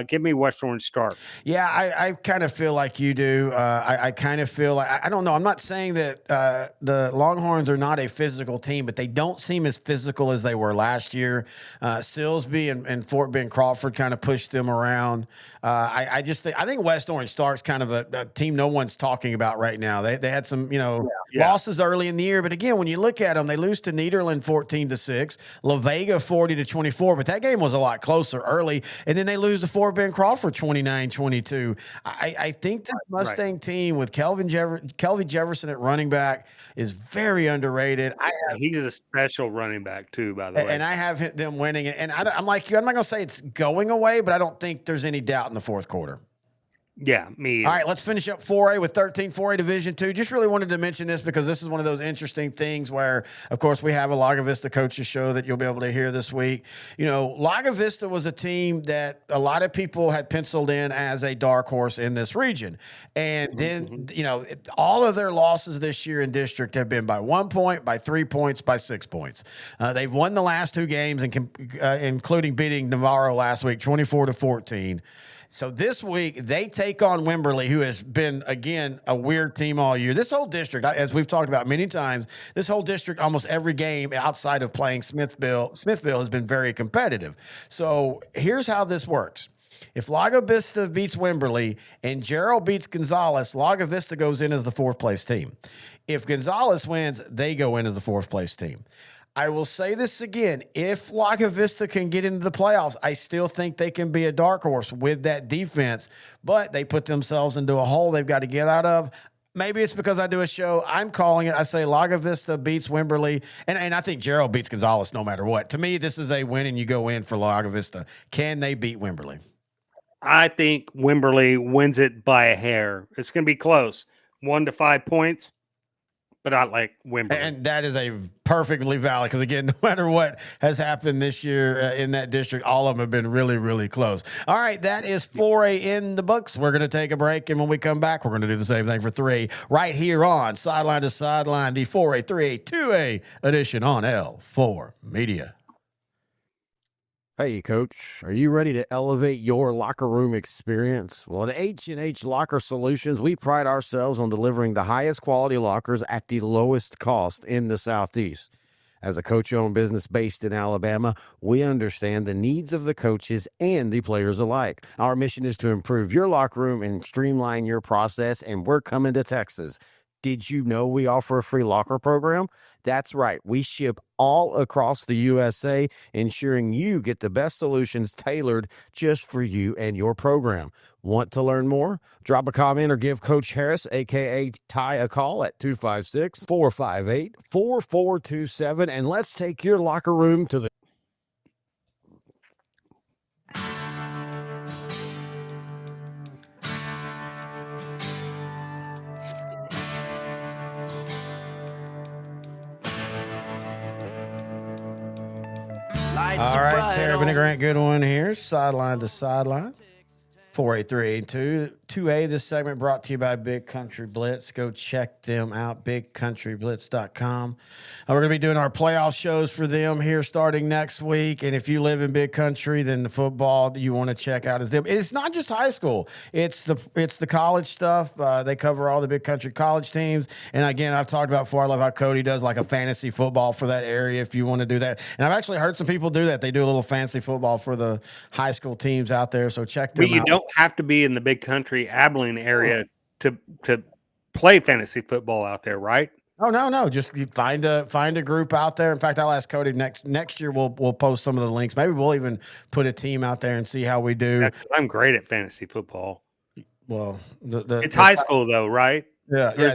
Give me West Orange Stark. Yeah, I kind of feel like you do. I kind of feel like, I don't know. I'm not saying that the Longhorns are not a physical team, but they don't seem as physical as they were last year. Silsby and Fort Bend Crawford kind of pushed them around. I think West Orange Stark's kind of a team no one's talking about right now. They had some, losses early in the year, but again, when you look at them, they lose to Nederland 14-6, La Vega 40-24, but that game was a lot closer early, and then they lose to Fort Bend Crawford 29-22. I think the Mustang team with Kelvin Jefferson at running back is very underrated. He's a special running back too, by the way. And I have them winning it. And I'm like you. I'm not going to say it's going away, but I don't think there's any doubt in the fourth quarter. Yeah, me either. All right, let's finish up 4A with 4A Division II. Just really wanted to mention this because this is one of those interesting things where, of course, we have a Laga Vista coaches show that you'll be able to hear this week. Laga Vista was a team that a lot of people had penciled in as a dark horse in this region. And then, all of their losses this year in district have been by 1 point, by 3 points, by 6 points. They've won the last two games, including beating Navarro last week, 24-14. So this week, they take on Wimberley, who has been, again, a weird team all year. This whole district, as we've talked about many times, this whole district, almost every game outside of playing Smithville has been very competitive. So here's how this works. If Laga Vista beats Wimberley and Gerald beats Gonzales, Laga Vista goes in as the fourth-place team. If Gonzales wins, they go in as the fourth-place team. I will say this again. If Laga Vista can get into the playoffs, I still think they can be a dark horse with that defense, but they put themselves into a hole they've got to get out of. Maybe it's because I do a show. I'm calling it. I say Laga Vista beats Wimberley, and I think Gerald beats Gonzales no matter what. To me, this is a win, and you go in for Laga Vista. Can they beat Wimberley? I think Wimberley wins it by a hair. It's going to be close, 1 to 5 points. But I like Wimberley. And that is a perfectly valid, because, again, no matter what has happened this year in that district, all of them have been really, really close. All right, that is 4A in the books. We're going to take a break, and when we come back, we're going to do the same thing for 3 right here on Sideline to Sideline, the 4A-3A-2A edition on L4 Media. Hey, Coach, are you ready to elevate your locker room experience? Well, at H&H Locker Solutions, we pride ourselves on delivering the highest quality lockers at the lowest cost in the Southeast. As a coach-owned business based in Alabama, we understand the needs of the coaches and the players alike. Our mission is to improve your locker room and streamline your process, and we're coming to Texas. Did you know we offer a free locker program? That's right. We ship all across the USA, ensuring you get the best solutions tailored just for you and your program. Want to learn more? Drop a comment or give Coach Harris, a.k.a. Ty, a call at 256-458-4427, and let's take your locker room to the All right, Terry Bennett Grant Goodwin here, Sideline to Sideline, 4A-3A-2A. This segment brought to you by Big Country Blitz. Go check them out, bigcountryblitz.com. We're going to be doing our playoff shows for them here starting next week. And if you live in Big Country, then the football that you want to check out is them. It's not just high school. It's the college stuff. They cover all the Big Country college teams. And again, I've talked about before, I love how Cody does like a fantasy football for that area if you want to do that. And I've actually heard some people do that. They do a little fantasy football for the high school teams out there. So check them out. You don't have to be in the Big Country Abilene area to play fantasy football out there, right? Oh no. Just you find a group out there. In fact, I'll ask Cody next year. We'll post some of the links. Maybe we'll even put a team out there and see how we do. I'm great at fantasy football. Well, it's high school though, right? Yeah, or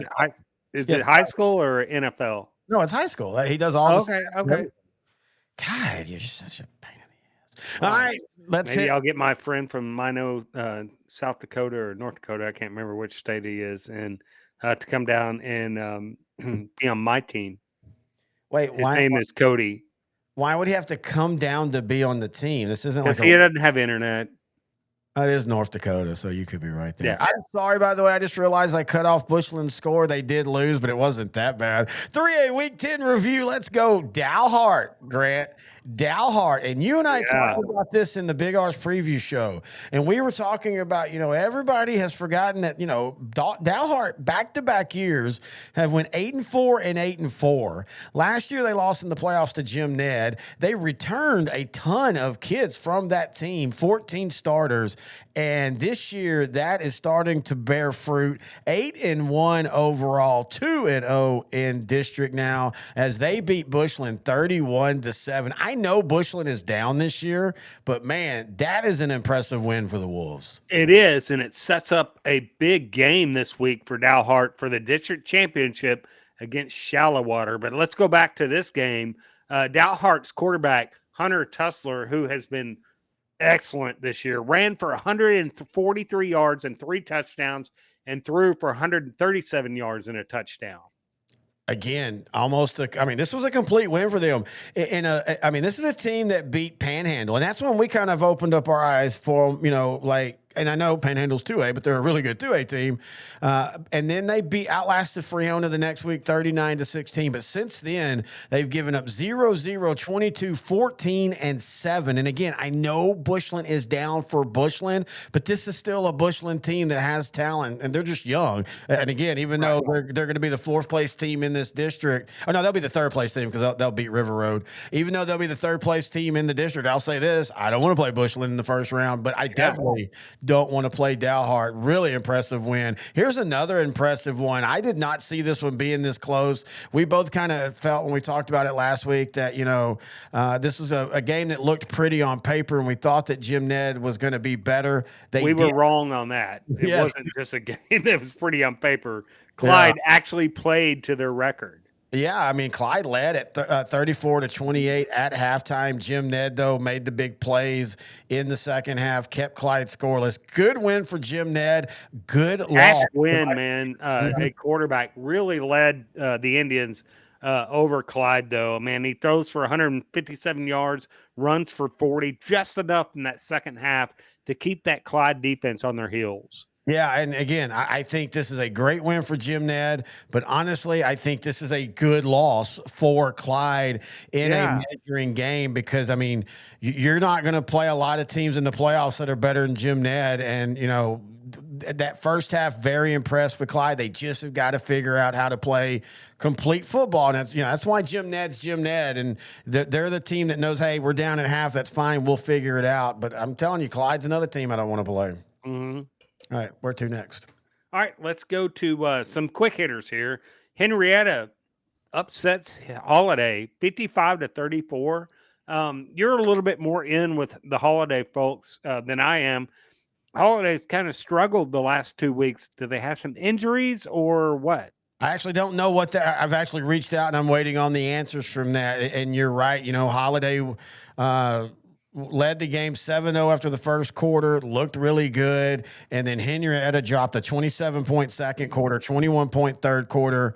is it high school or NFL? No, it's high school. He does all. Okay. God, you're such a pain in the ass. All right, maybe I'll get my friend from Mino, South Dakota or North Dakota. I can't remember which state he is, and to come down and be on my team. Wait, his name is Cody. Why would he have to come down to be on the team? This isn't like he doesn't have internet. It is North Dakota, so you could be right there. Yeah. I'm sorry, by the way. I just realized I cut off Bushland's score. They did lose, but it wasn't that bad. 3A Week 10 review. Let's go. Dalhart, Grant. Dalhart. And you and I talked about this in the Big R's preview show. And we were talking about, everybody has forgotten that, Dalhart back-to-back years have went 8-4 and 8-4. Last year, they lost in the playoffs to Jim Ned. They returned a ton of kids from that team, 14 starters. And this year, that is starting to bear fruit. 8-1 overall, 2-0 in district now as they beat Bushland 31-7. I know Bushland is down this year, but man, that is an impressive win for the Wolves. It is, and it sets up a big game this week for Dalhart for the district championship against Shallowater. But let's go back to this game. Dalhart's quarterback, Hunter Tussler, who has been excellent this year, ran for 143 yards and 3 touchdowns and threw for 137 yards and a touchdown. Again, this was a complete win for them. This is a team that beat Panhandle, and that's when we kind of opened up our eyes for them, and I know Panhandle's 2A, but they're a really good 2A team. And then they outlasted Freona the next week, 39-16. But since then, they've given up 0-0, 22, 14, and 7. And again, I know Bushland is down for Bushland, but this is still a Bushland team that has talent, and they're just young. And again, even though they're going to be the 4th place team in this district, they'll be the 3rd place team because they'll beat River Road. Even though they'll be the 3rd place team in the district, I'll say this: I don't want to play Bushland in the first round, but I definitely don't want to play Dalhart. Really impressive win. Here's another impressive one. I did not see this one being this close. We both kind of felt when we talked about it last week that, this was a game that looked pretty on paper, and we thought that Jim Ned was going to be better. We were wrong on that. It wasn't just a game that was pretty on paper. Clyde actually played to their record. Yeah, Clyde led at 34-28 at halftime. Jim Ned, though, made the big plays in the second half, kept Clyde scoreless. Good win for Jim Ned. Good loss. Win, man. A quarterback really led the Indians over Clyde, though. Man, he throws for 157 yards, runs for 40, just enough in that second half to keep that Clyde defense on their heels. Yeah, and again, I think this is a great win for Jim Ned, but honestly, I think this is a good loss for Clyde in a measuring game because, you're not going to play a lot of teams in the playoffs that are better than Jim Ned, and, that first half, very impressed with Clyde. They just have got to figure out how to play complete football, and that's why Jim Ned's Jim Ned, and they're the team that knows, hey, we're down at half, that's fine, we'll figure it out, but I'm telling you, Clyde's another team I don't want to play. Mm-hmm. All right, where to next? All right, let's go to some quick hitters here. Henrietta upsets Holiday 55-34. You're a little bit more in with the Holiday folks than I am. Holiday's kind of struggled the last 2 weeks. Do they have some injuries or what? I actually don't know what that. I've actually reached out and I'm waiting on the answers from that. And you're right. Holiday led the game 7-0 after the first quarter, looked really good. And then Henrietta dropped a 27-point second quarter, 21-point third quarter.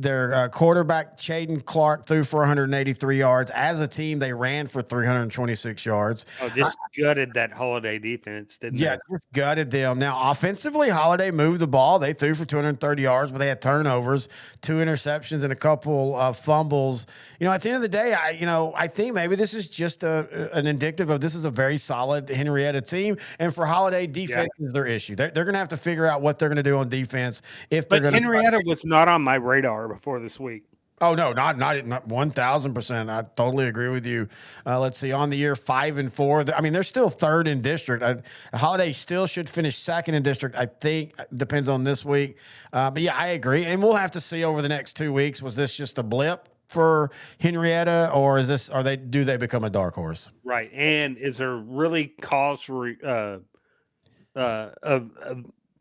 Their quarterback, Chaden Clark, threw for 183 yards. As a team, they ran for 326 yards. Oh, just gutted that Holiday defense, didn't they? Yeah, just gutted them. Now, offensively, Holiday moved the ball. They threw for 230 yards, but they had turnovers, 2 interceptions, and a couple of fumbles. At the end of the day, I think maybe this is just an indicative of this is a very solid Henrietta team. And for Holiday, defense is their issue. They're going to have to figure out what they're going to do on defense if they're going to. Henrietta was not on my radar before this week. Oh no, not 1,000%. I totally agree with you. Let's see, on the year 5-4. I mean, they're still third in district. Holiday still should finish second in district. I think depends on this week. But yeah, I agree, and we'll have to see over the next 2 weeks. Was this just a blip for Henrietta, or do they become a dark horse? Right. And is there really cause for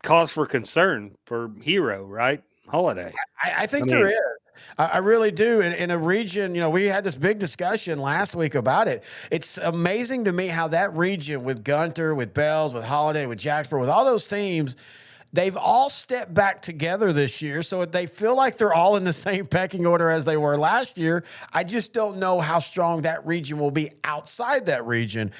cause for concern for Hero, right? Holiday. I think there is. I really do. In a region, we had this big discussion last week about it. It's amazing to me how that region with Gunter, with Bells, with Holiday, with Jacksboro, with all those teams, they've all stepped back together this year. So they feel like they're all in the same pecking order as they were last year. I just don't know how strong that region will be outside that region.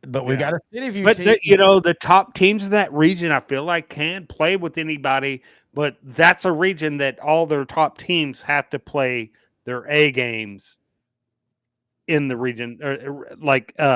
But we got a City View team. The top teams in that region, I feel like, can play with anybody. But that's a region that all their top teams have to play their A games in the region, or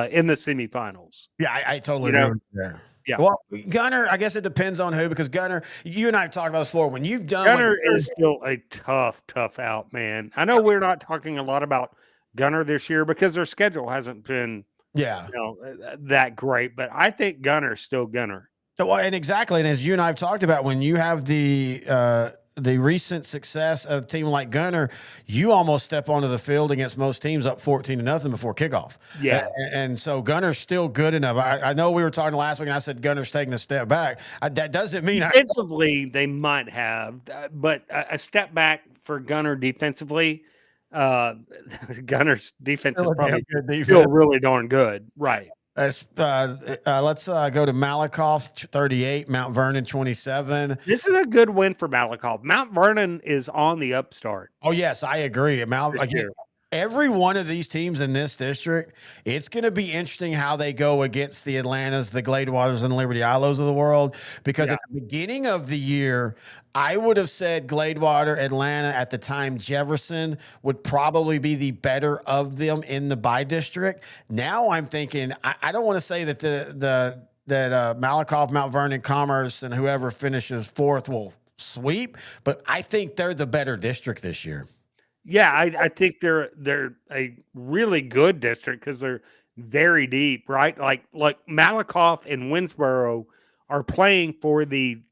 in the semifinals. Yeah, I totally agree with you there. Yeah. Well, Gunner, I guess it depends on who, because Gunner, you and I have talked about this before. When you've done Gunner is still a tough out, man. I know we're not talking a lot about Gunner this year because their schedule hasn't been that great, but I think Gunner's still Gunner. So, and exactly, and as you and I have talked about, when you have the recent success of a team like Gunner, you almost step onto the field against most teams up 14-0 before kickoff. Yeah, and so Gunner's still good enough. I know we were talking last week, and I said Gunner's taking a step back. That doesn't mean defensively they might have, but a step back for Gunner defensively. Gunner's defense is probably still really darn good, right? Let's go to Malakoff 38, Mount Vernon 27. This is a good win for Malakoff. Mount Vernon is on the upstart. Oh yes, I agree. Every one of these teams in this district, it's going to be interesting how they go against the Atlantas, the Gladewaters, and the Liberty Ilos of the world. Because at the beginning of the year, I would have said Gladewater, Atlanta, at the time Jefferson would probably be the better of them in the bi-district. Now I'm thinking, I don't want to say that that Malakoff, Mount Vernon, Commerce, and whoever finishes fourth will sweep, but I think they're the better district this year. Yeah, I think they're a really good district because they're very deep, right? Like Malakoff and Winsboro are playing for the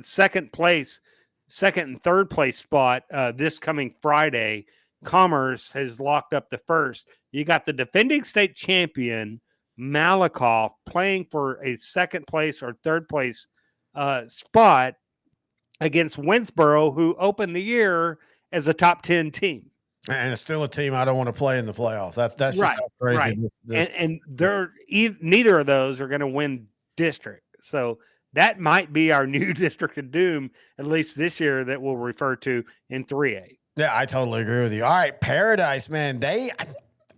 second and third place spot this coming Friday. Commerce has locked up the first. You got the defending state champion Malakoff playing for a second place or third place spot against Winsboro, who opened the year as a top 10 team. And it's still a team I don't want to play in the playoffs. That's just right, how crazy. Right. And they're neither of those are going to win district. So that might be our new district of doom, at least this year, that we'll refer to in 3A. Yeah, I totally agree with you. All right, Paradise, man.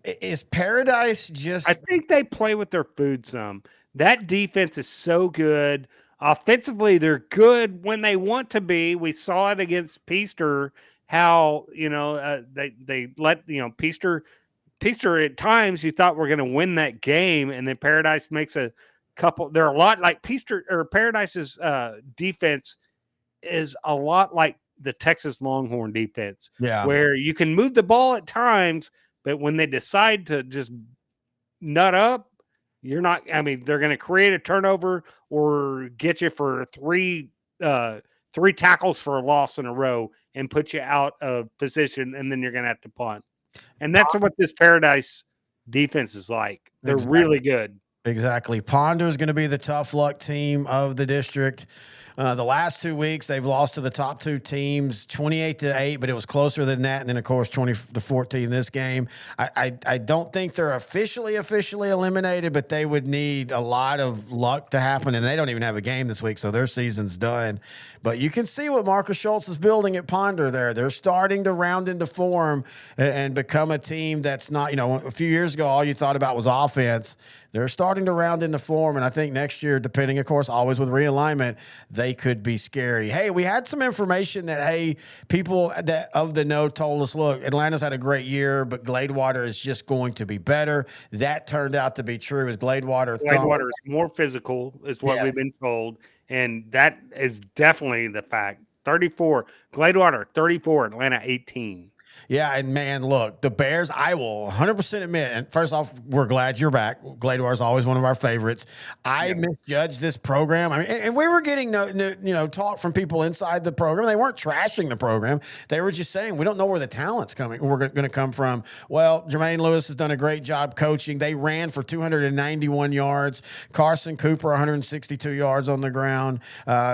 Is Paradise just... I think they play with their food some. That defense is so good. Offensively, they're good when they want to be. We saw it against Peaster, how, they let, Peaster at times you thought we're going to win that game, and then Paradise makes a couple. They're a lot like Peaster, or Paradise's defense is a lot like the Texas Longhorn defense, where you can move the ball at times, but when they decide to just nut up, you're not. I mean, they're going to create a turnover or get you for three tackles for a loss in a row and put you out of position, and then you're going to have to punt. And that's what this Paradise defense is like. They're really good. Exactly. Ponder's going to be the tough luck team of the district. The last 2 weeks, they've lost to the top two teams, 28-8, but it was closer than that. And then, of course, 20-14 this game. I don't think they're officially eliminated, but they would need a lot of luck to happen. And they don't even have a game this week, so their season's done. But you can see what Marcus Schultz is building at Ponder there. They're starting to round into form and become a team that's not, a few years ago, all you thought about was offense. They're starting to round into form, and I think next year, depending, of course, always with realignment, they could be scary. Hey, we had some information that, people that of the know told us, look, Atlanta's had a great year, but Gladewater is just going to be better. That turned out to be true. As Gladewater is more physical, is what we've been told, and that is definitely the fact. 34, Gladewater 34, Atlanta 18. Yeah, and man, look, the Bears, I will 100% admit, and first off, we're glad you're back. Gladwar is always one of our favorites. I misjudged this program. I mean, and we were getting talk from people inside the program. They weren't trashing the program. They were just saying, we don't know where the talent's coming. We're going to come from. Well, Jermaine Lewis has done a great job coaching. They ran for 291 yards. Carson Cooper, 162 yards on the ground.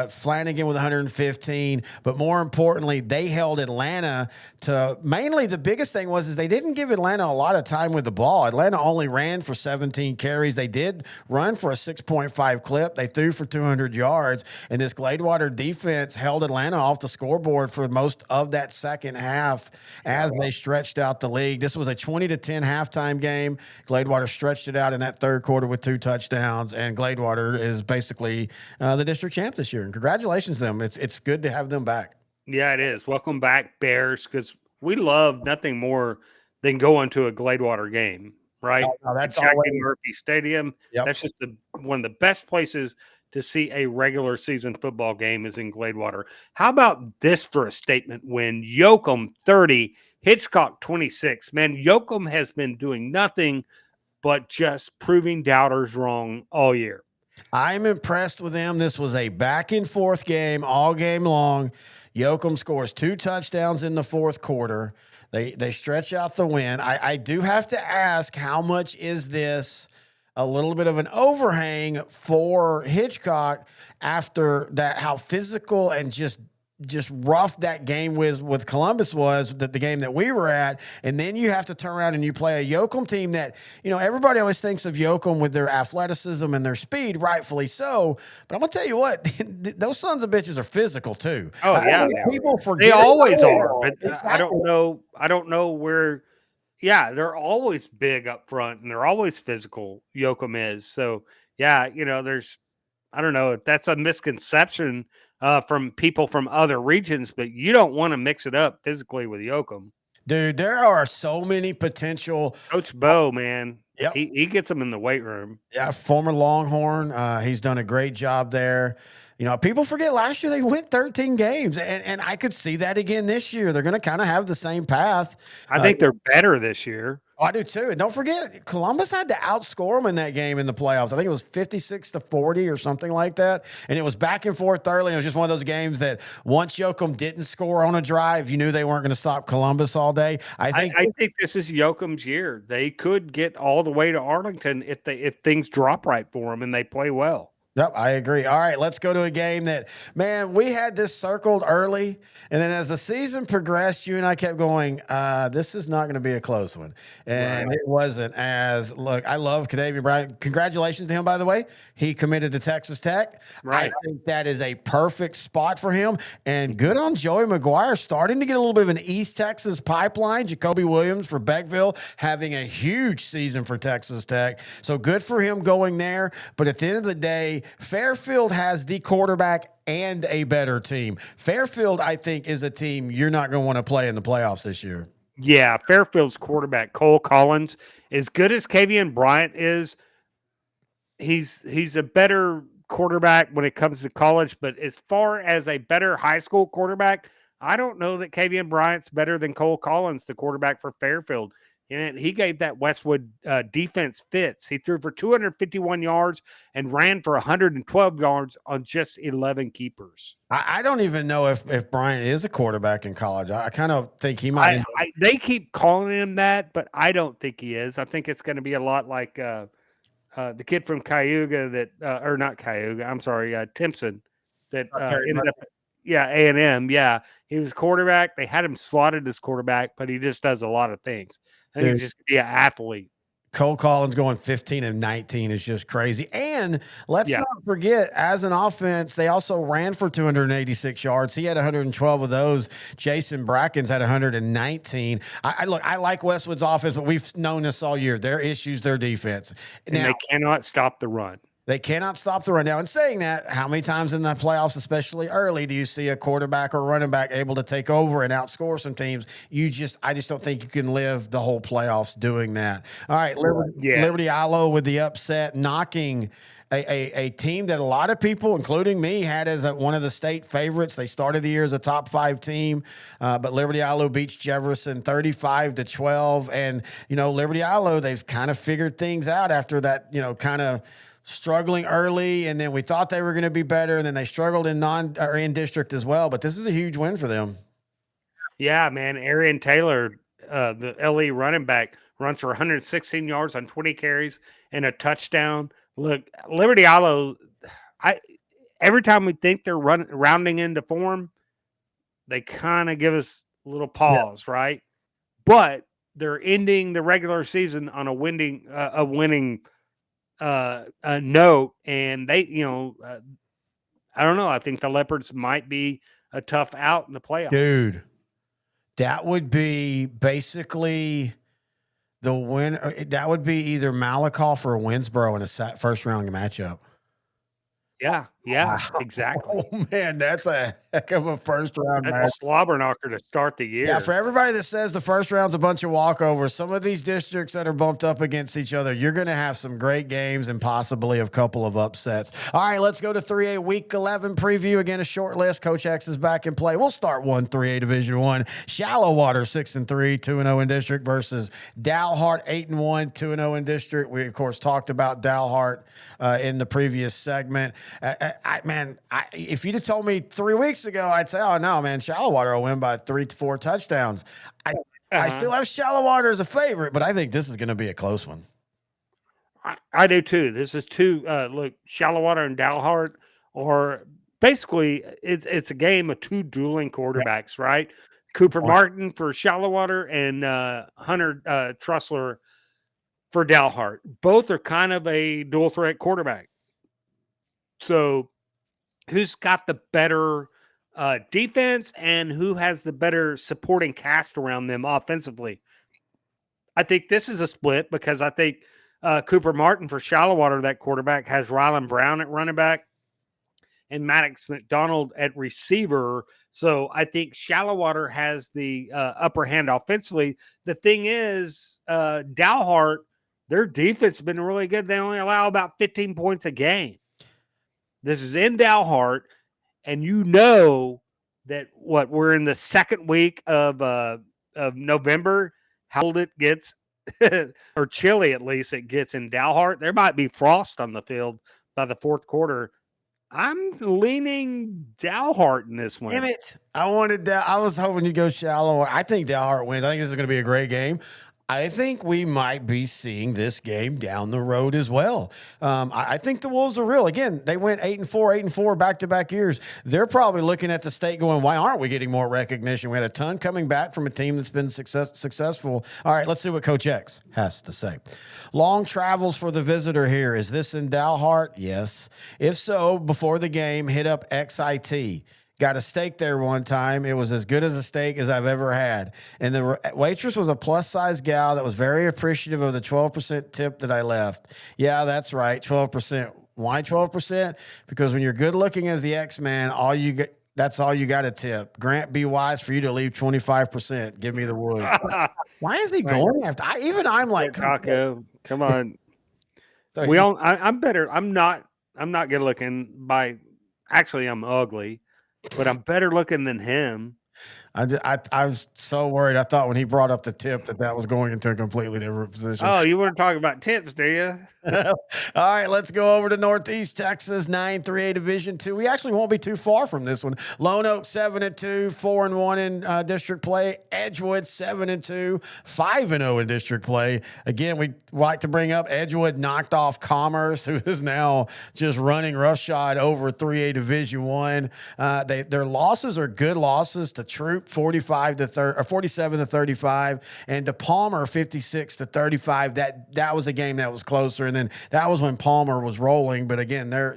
Flanagan with 115. But more importantly, they held Atlanta to mainly the biggest thing was they didn't give Atlanta a lot of time with the ball. Atlanta only ran for 17 carries. They did run for a 6.5 clip. They threw for 200 yards. And this Gladewater defense held Atlanta off the scoreboard for most of that second half as they stretched out the league. This was a 20-10 halftime game. Gladewater stretched it out in that third quarter with 2 touchdowns. And Gladewater is basically the district champ this year. And congratulations to them. It's good to have them back. Yeah, it is. Welcome back, Bears, because we love nothing more than going to a Gladewater game, right? Oh, that's Jackie always Murphy Stadium. Yep. That's just one of the best places to see a regular season football game is in Gladewater. How about this for a statement win? Yoakum 30, Hitchcock 26. Man, Yoakum has been doing nothing but just proving doubters wrong all year. I'm impressed with them. This was a back and forth game all game long. Yoakum scores 2 touchdowns in the fourth quarter. They stretch out the win. I do have to ask, how much is this a little bit of an overhang for Hitchcock after that, how physical and just rough that game with Columbus was, that the game that we were at. And then you have to turn around and you play a Yoakum team that, everybody always thinks of Yoakum with their athleticism and their speed, rightfully so. But I'm going to tell you what, those sons of bitches are physical too. Oh, yeah. People forget. They always are, but Exactly. I don't know where. Yeah, they're always big up front and they're always physical. Yoakum is. So, yeah, I don't know if that's a misconception from people from other regions, but you don't want to mix it up physically with Yoakum. Dude, there are so many potential. Coach Bo, man, Yep. he gets them in the weight room. Yeah, former Longhorn. He's done a great job there. People forget last year they went 13 games, and I could see that again this year. They're going to kind of have the same path. I think they're better this year. I do too. And don't forget, Columbus had to outscore them in that game in the playoffs. I think it was 56-40 or something like that. And it was back and forth early. It was just one of those games that once Yoakum didn't score on a drive, you knew they weren't going to stop Columbus all day. I think this is Yoakum's year. They could get all the way to Arlington if things drop right for them and they play well. Yep, I agree. All right, let's go to a game that, man, we had this circled early, and then as the season progressed, you and I kept going, this is not going to be a close one. And It wasn't. Look, I love Cadavian Bryant. Congratulations to him, by the way. He committed to Texas Tech. Right. I think that is a perfect spot for him. And good on Joey McGuire, starting to get a little bit of an East Texas pipeline. Jacoby Williams for Beckville having a huge season for Texas Tech. So good for him going there. But at the end of the day, Fairfield has the quarterback and a better team. Fairfield, I think, is a team you're not going to want to play in the playoffs this year. Yeah, Fairfield's quarterback, Cole Collins, as good as Kavian Bryant is, he's a better quarterback when it comes to college. But as far as a better high school quarterback, I don't know that Kavian Bryant's better than Cole Collins, the quarterback for Fairfield. And he gave that Westwood defense fits. He threw for 251 yards and ran for 112 yards on just 11 keepers. I don't even know if Bryant is a quarterback in college. I kind of think he might. They keep calling him that, but I don't think he is. I think it's going to be a lot like the kid from Cayuga or not Cayuga, I'm sorry, Timpson that ended up. Yeah, A&M. Yeah, he was a quarterback. They had him slotted as quarterback, but he just does a lot of things. I think he's just be an athlete. Cole Collins going 15-19 is just crazy. And let's not forget, as an offense, they also ran for 286 yards. He had 112 of those. Jason Brackens had 119. I like Westwood's offense, but we've known this all year. Their issues, their defense. And they cannot stop the run. They cannot stop the run. Now, in saying that, how many times in the playoffs, especially early, do you see a quarterback or running back able to take over and outscore some teams? I just don't think you can live the whole playoffs doing that. All right, Liberty Ilo with the upset, knocking a team that a lot of people, including me, had as one of the state favorites. They started the year as a top 5 team, but Liberty Ilo beats Jefferson 35-12. And, Liberty Ilo, they've kind of figured things out after that, kind of struggling early, and then we thought they were going to be better, and then they struggled in district as well. But this is a huge win for them. Yeah, man. Arian Taylor, the LE running back, runs for 116 yards on 20 carries and a touchdown. Look, Liberty Ilo, every time we think they're rounding into form, they kind of give us a little pause, right? But they're ending the regular season on a winning note, and they, I don't know. I think the Leopards might be a tough out in the playoffs. Dude, that would be basically the win. That would be either Malakoff or Winsboro in a first round matchup. Yeah, exactly. Oh, man, that's a heck of a first round match. That's a slobber knocker to start the year. Yeah, for everybody that says the first round's a bunch of walkovers, some of these districts that are bumped up against each other, you're going to have some great games and possibly a couple of upsets. All right, let's go to 3A Week 11 preview. Again, a short list. Coach X is back in play. We'll start 3A Division 1. Shallow Water 6-3, 2-0 in district versus Dalhart 8-1, 2-0 in district. We, of course, talked about Dalhart in the previous segment. If you'd have told me 3 weeks ago, I'd say, oh, no, man, Shallow Water will win by 3 to 4 touchdowns. I still have Shallow Water as a favorite, but I think this is going to be a close one. I do, too. This is look, Shallow Water and Dalhart, or basically it's a game of 2 dueling quarterbacks, right? Cooper Martin for Shallow Water and Hunter Trussler for Dalhart. Both are kind of a dual threat quarterback. So who's got the better defense and who has the better supporting cast around them offensively? I think this is a split because I think Cooper Martin for Shallow Water, that quarterback, has Rylan Brown at running back and Maddox McDonald at receiver. So I think Shallow Water has the upper hand offensively. The thing is, Dalhart, their defense has been really good. They only allow about 15 points a game. This is in Dalhart, and that we're in the second week of November. How cold it gets, or chilly at least it gets in Dalhart. There might be frost on the field by the fourth quarter. I'm leaning Dalhart in this one. Damn it! I was hoping you'd go Shallow. I think Dalhart wins. I think this is going to be a great game. I think we might be seeing this game down the road as well. I think the Wolves are real. Again, they went 8-4 back-to-back years. They're probably looking at the state going, why aren't we getting more recognition? We had a ton coming back from a team that's been successful. All right, let's see what Coach X has to say. Long travels for the visitor here. Is this in Dalhart? Yes. If so, before the game, hit up XIT. Got a steak there one time. It was as good as a steak as I've ever had. And the waitress was a plus-size gal that was very appreciative of the 12% tip that I left. Yeah, that's right, 12%. Why 12%? Because when you're good-looking as the X-Man, that's all you got to tip. Grant, be wise for you to leave 25%. Give me the wood. Why is he going after? I'm like, Taco, come on. So I'm better. I'm not good-looking actually, I'm ugly. But I'm better looking than him. I was so worried. I thought when he brought up the tip that was going into a completely different position. Oh, you want to talk about tips, do you? All right, let's go over to Northeast Texas, 9-3A Division 2. We actually won't be too far from this one. Lone Oak 7-2, 4-1 in district play. Edgewood 7-2, 5-0 in district play. Again, we like to bring up Edgewood knocked off Commerce, who is now just running roughshod over 3A Division 1. Their losses are good losses to Troop 45 to 30 or 47 to 35, and to Palmer 56 to 35. That was a game that was closer, and then that was when Palmer was rolling. But again, they're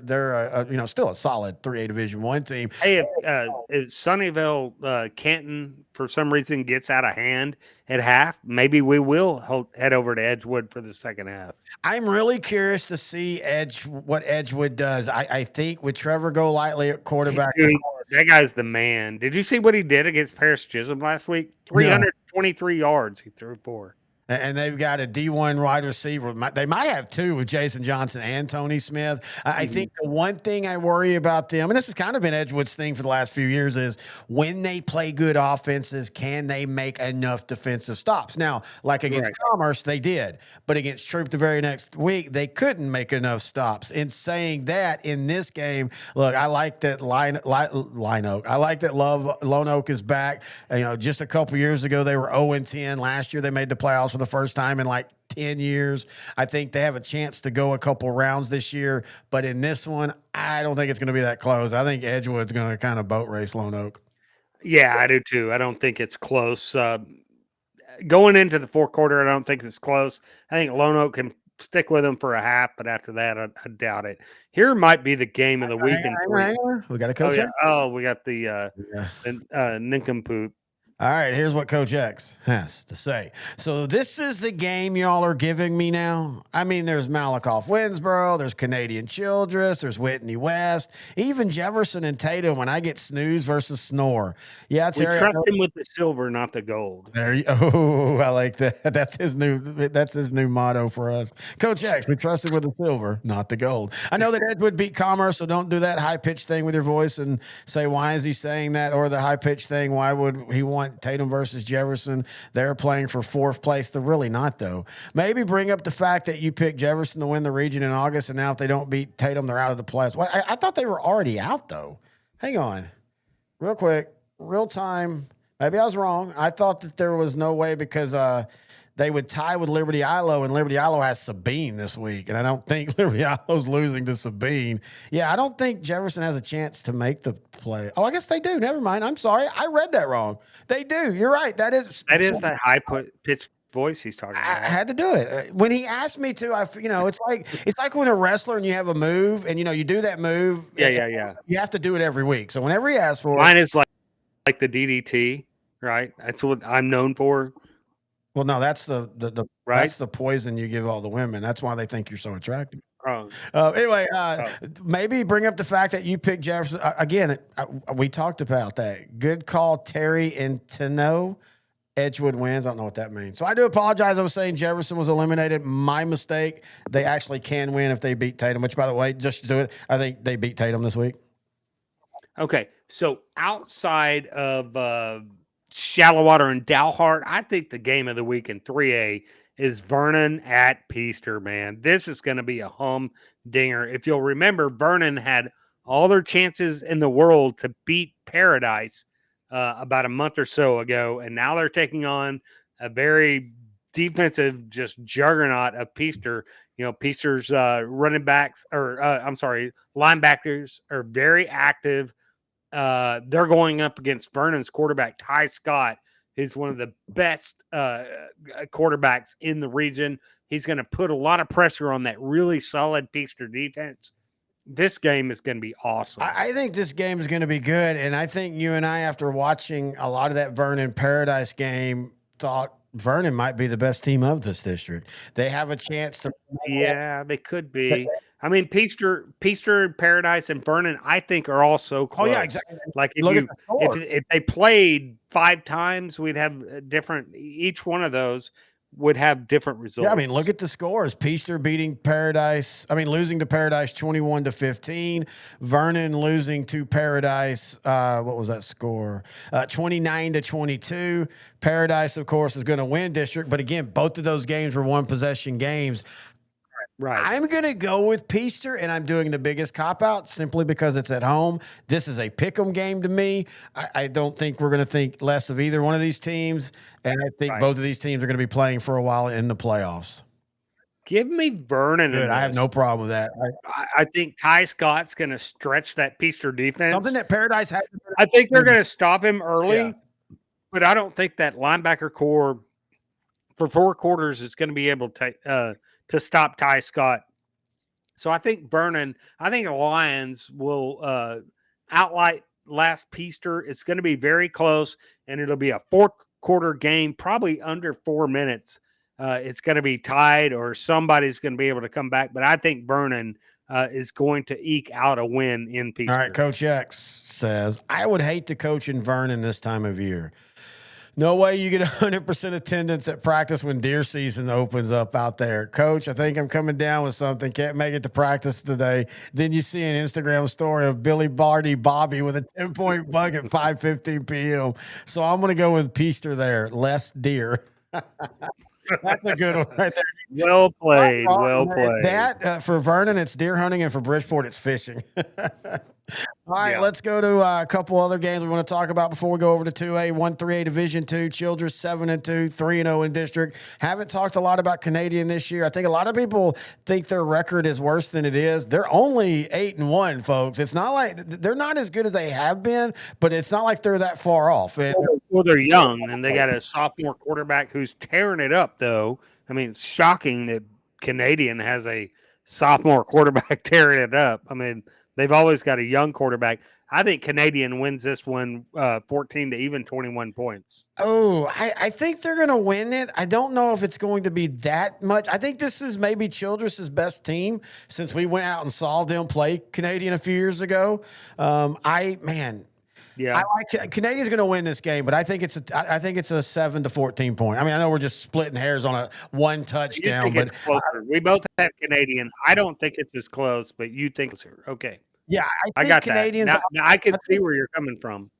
still a solid 3A Division I team. Hey, if Sunnyvale Canton for some reason gets out of hand at half, maybe we will head over to Edgewood for the second half. I'm really curious to see what Edgewood does. I think with Trevor Golightly at quarterback. Dude, that guy's the man. Did you see what he did against Paris Chisholm last week? 323 yards he threw for. And they've got a D1 wide receiver. They might have two with Jason Johnson and Tony Smith. I think the one thing I worry about them, and this has kind of been Edgewood's thing for the last few years, is when they play good offenses, can they make enough defensive stops? Now, like against Commerce, they did. But against Troop the very next week, they couldn't make enough stops. In saying that, in this game, look, I like that Line Oak. I like that Lone Oak is back. Just a couple years ago, they were 0-10. Last year, they made the playoffs for the first time in like 10 years. I think they have a chance to go a couple rounds this year, but in this one, I don't think it's going to be that close. I think Edgewood's going to kind of boat race Lone Oak. Yeah, I do too. I don't think it's close. Going into the fourth quarter, I don't think it's close. I think Lone Oak can stick with them for a half, but after that, I doubt it. Here might be the game of the week. We got a coach. We got the nincompoop. All right, here's what Coach X has to say. So this is the game y'all are giving me now. I mean, there's Malakoff Winsboro, there's Canadian Childress, there's Whitney West, even Jefferson and Tatum when I get snooze versus snore. Yeah, Terry, we trust him with the silver, not the gold. I like that. That's his new motto for us. Coach X, we trust him with the silver, not the gold. I know that Edgewood beat Commerce, so don't do that high-pitched thing with your voice and say, why is he saying that? Or the high-pitched thing, why would he want Tatum versus Jefferson? They're playing for fourth place. They're really not, though. Maybe bring up the fact that you picked Jefferson to win the region in August, and now if they don't beat Tatum, they're out of the playoffs. Well, I thought they were already out, though. Hang on. Real quick. Real time. Maybe I was wrong. I thought that there was no way because they would tie with Liberty Ilo, and Liberty Ilo has Sabine this week, and I don't think Liberty Ilo's losing to Sabine. Yeah, I don't think Jefferson has a chance to make the play. Oh, I guess they do. Never mind. I'm sorry. I read that wrong. They do. You're right. That is that high-pitched voice he's talking about. I had to do it. When he asked me to, it's like when a wrestler and you have a move, and you do that move. Yeah. You have to do it every week. So whenever he asks for mine is like the DDT, right? That's what I'm known for. Well, no, that's the right? That's the poison you give all the women. That's why they think you're so attractive. Anyway, maybe bring up the fact that you picked Jefferson again. We talked about that. Good call, Terry and Tano. Edgewood wins. I don't know what that means. So I do apologize. I was saying Jefferson was eliminated. My mistake. They actually can win if they beat Tatum, which, by the way, just to do it, I think they beat Tatum this week. Okay. So outside of Shallow Water and Dalhart, I think the game of the week in 3A is Vernon at Peaster, man. This is going to be a humdinger. If you'll remember, Vernon had all their chances in the world to beat Paradise about a month or so ago, and now they're taking on a very defensive just juggernaut of Peaster. Peaster's linebackers are very active. They're going up against Vernon's quarterback, Ty Scott. He's one of the best quarterbacks in the region. He's going to put a lot of pressure on that really solid Peaster defense. This game is going to be awesome. I think this game is going to be good, and I think you and I, after watching a lot of that Vernon Paradise game, thought Vernon might be the best team of this district. They have a chance to. Yeah, they could be. I mean, Peaster, Paradise, and Vernon, I think, are all so close. Oh yeah, exactly. Like if they played 5 times, we'd have different. Each one of those would have different results. Yeah, I mean, look at the scores. Peaster losing to Paradise 21-15. Vernon losing to Paradise. What was that score? 29-22. Paradise, of course, is going to win district, but again, both of those games were one possession games. Right. I'm going to go with Peaster, and I'm doing the biggest cop-out simply because it's at home. This is a pick-em game to me. I don't think we're going to think less of either one of these teams, and I think both of these teams are going to be playing for a while in the playoffs. Give me Vernon. Good, I have no problem with that. I think Ty Scott's going to stretch that Peaster defense. Something that Paradise has. I think they're going to stop him early. but I don't think that linebacker core for 4 quarters is going to be able to stop Ty Scott. So I think the Lions will outright last Peaster. It's going to be very close, and it'll be a 4-quarter game, probably under 4 minutes. It's going to be tied, or somebody's going to be able to come back. But I think Vernon is going to eke out a win in Peaster. All right, Coach X says, I would hate to coach in Vernon this time of year. No way you get 100% attendance at practice when deer season opens up out there. Coach, I think I'm coming down with something. Can't make it to practice today. Then you see an Instagram story of Billy Bobby with a 10-point buck at 5:15 p.m. So I'm going to go with Peaster there. Less deer. That's a good one right there. Well played. Well played. That for Vernon, it's deer hunting, and for Bridgeport, it's fishing. All right, let's go to a couple other games we want to talk about before we go over to 2A, 1-3A Division II, Childress 7-2, 3-0 in district. Haven't talked a lot about Canadian this year. I think a lot of people think their record is worse than it is. They're only 8-1, folks. It's not like they're not as good as they have been, but it's not like they're that far off. Well, they're young, and they got a sophomore quarterback who's tearing it up, though. I mean, it's shocking that Canadian has a sophomore quarterback tearing it up. I mean, they've always got a young quarterback. I think Canadian wins this one 14 to even 21 points. Oh, I think they're going to win it. I don't know if it's going to be that much. I think this is maybe Childress's best team since we went out and saw them play Canadian a few years ago. Canadian's going to win this game, but I think it's a 7 to 14 point. I mean, I know we're just splitting hairs on a one touchdown, but it's closer. We both have Canadian. I don't think it's as close, but you think it's here. Okay. Yeah, I got Canadians. That. Now I can see where you're coming from.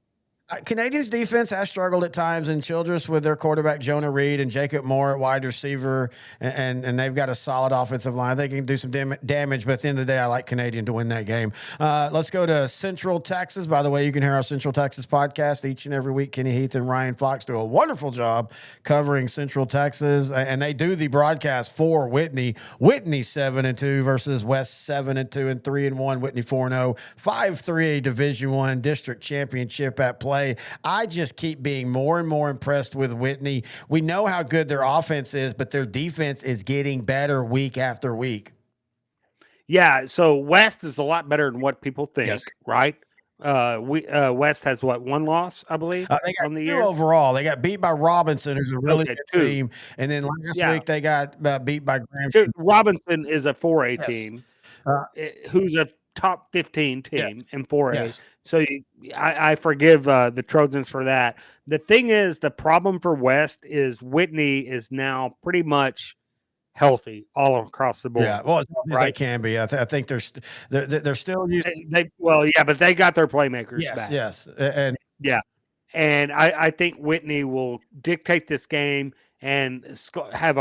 Canadians defense has struggled at times in Childress with their quarterback Jonah Reed and Jacob Moore at wide receiver, and they've got a solid offensive line. They can do some damage, but at the end of the day, I like Canadian to win that game. Let's go to Central Texas. By the way, you can hear our Central Texas podcast each and every week. Kenny Heath and Ryan Fox do a wonderful job covering Central Texas, and they do the broadcast for Whitney. Whitney 7-2 versus West 7-2 and 3-1. Whitney 4-0, 5-3A Division I district championship at play. I just keep being more and more impressed with Whitney. We know how good their offense is, but their defense is getting better week after week. Yeah, so West is a lot better than what people think, yes. Right? West has what, 1 loss, I believe, they got on the 2 year overall. They got beat by Robinson, who's a really good 2. team, and then last week they got beat by Graham. Robinson is a 4A team, who's a top 15 team in 4A. Yes. So I forgive the Trojans for that. The thing is, the problem for West is Whitney is now pretty much healthy all across the board. Yeah, well, as they can be. I think they're still using. But they got their playmakers back. Yes, and I think Whitney will dictate this game and have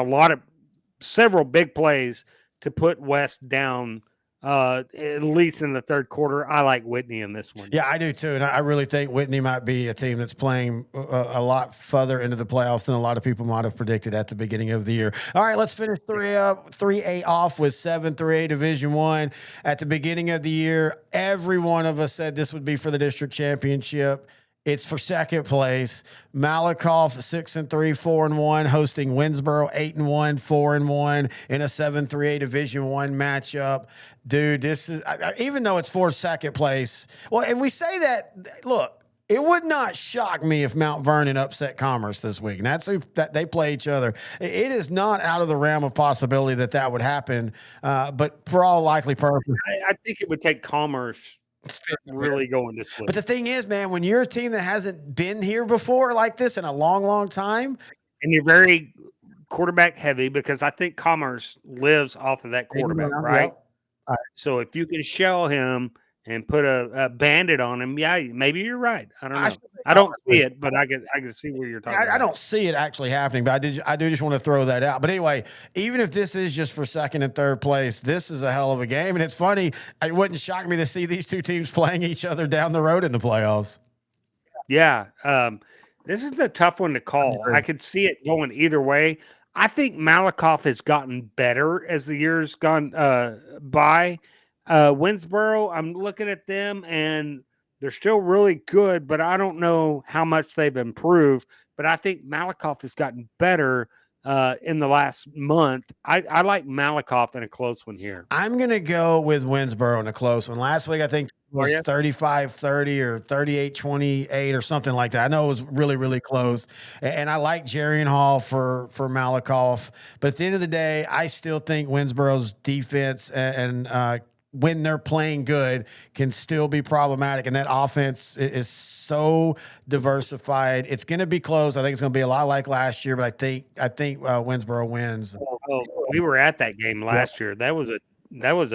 several big plays to put West down. At least in the third quarter. I like Whitney in this one. Yeah, I do too. And I really think Whitney might be a team that's playing a lot further into the playoffs than a lot of people might have predicted at the beginning of the year. All right, let's finish 3A off with 3A Division I. At the beginning of the year, every one of us said this would be for the district championship. It's for second place. Malakoff 6-3, 4-1, hosting Winsboro 8-1, 4-1 in a 7-3A Division I matchup. Dude, this is even though it's for second place. Well, and we say that. Look, it would not shock me if Mount Vernon upset Commerce this week. And that's that they play each other. It is not out of the realm of possibility that would happen. But for all likely purposes, I think it would take Commerce really going to sleep. But the thing is, man, when you're a team that hasn't been here before like this in a long, long time, and you're very quarterback heavy, because I think Commerce lives off of that quarterback, right? Yep. Right. So if you can shell him and put a bandit on him, yeah, maybe you're right. I don't know. I don't see it, but I can see where you're talking about. I don't see it actually happening, but I do just want to throw that out. But anyway, even if this is just for second and third place, this is a hell of a game. And it's funny, it wouldn't shock me to see these two teams playing each other down the road in the playoffs. Yeah. This is a tough one to call. I could see it going either way. I think Malakoff has gotten better as the years gone by. Winsboro, I'm looking at them, and They're still really good, but I don't know how much they've improved. But I think Malakoff has gotten better in the last month. I like Malakoff in a close one here. I'm going to go with Winsboro in a close one. Last week, I think it was 35-30 or 38-28 or something like that. I know it was really, really close. And I like Jarian Hall for Malakoff. But at the end of the day, I still think Winsboro's defense and when they're playing good, can still be problematic. And that offense is so diversified. It's going to be close. I think it's going to be a lot like last year, but I think Winsboro wins. Oh, we were at that game last year. That was a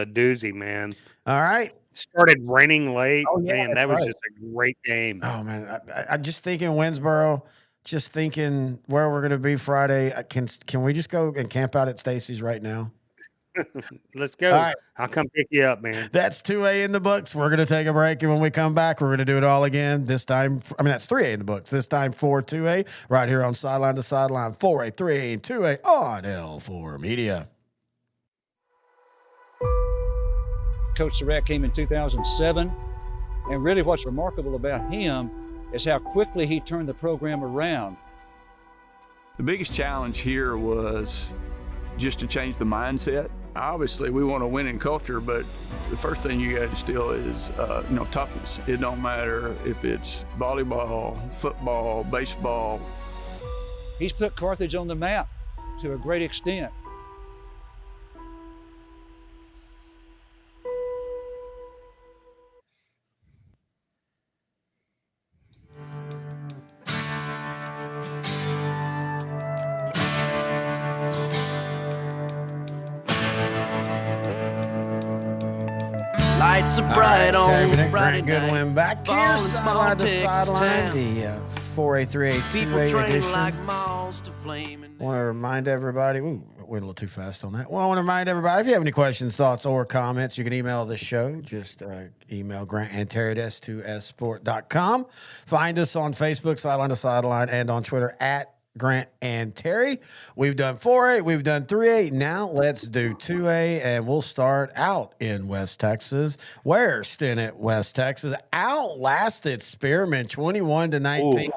doozy, man. All right. Started raining late. Oh, yeah, man, that was right. just a great game. Oh, man. I'm just thinking Winsboro, just thinking where we're going to be Friday. Can we just go and camp out at Stacy's right now? Let's go. All right. I'll come pick you up, man. That's 2A in the books. We're going to take a break, and when we come back, we're going to do it all again. This time, that's 3A in the books. This time for 2A, right here on Sideline to Sideline, 4A, 3A, and 2A on L4 Media. Coach Surratt came in 2007, and really what's remarkable about him is how quickly he turned the program around. The biggest challenge here was just to change the mindset. Obviously, we want a winning culture, but the first thing you got to instill is, toughness. It don't matter if it's volleyball, football, baseball. He's put Carthage on the map to a great extent. Lights are bright on Terry Bennett Friday Grant Goodwin back here, Sideline to Sideline, the 4A-3A-2A edition. Want to remind everybody, went a little too fast on that. Well, I want to remind everybody, if you have any questions, thoughts, or comments, you can email the show. Just email Grant and Terry at s2sport.com. Find us on Facebook, Sideline to Sideline, and on Twitter at Grant and Terry. We've done 4A, we've done 3A. Now let's do 2A, and we'll start out in West Texas, where Stinnett, West Texas, outlasted Spearman 21-19. Ooh,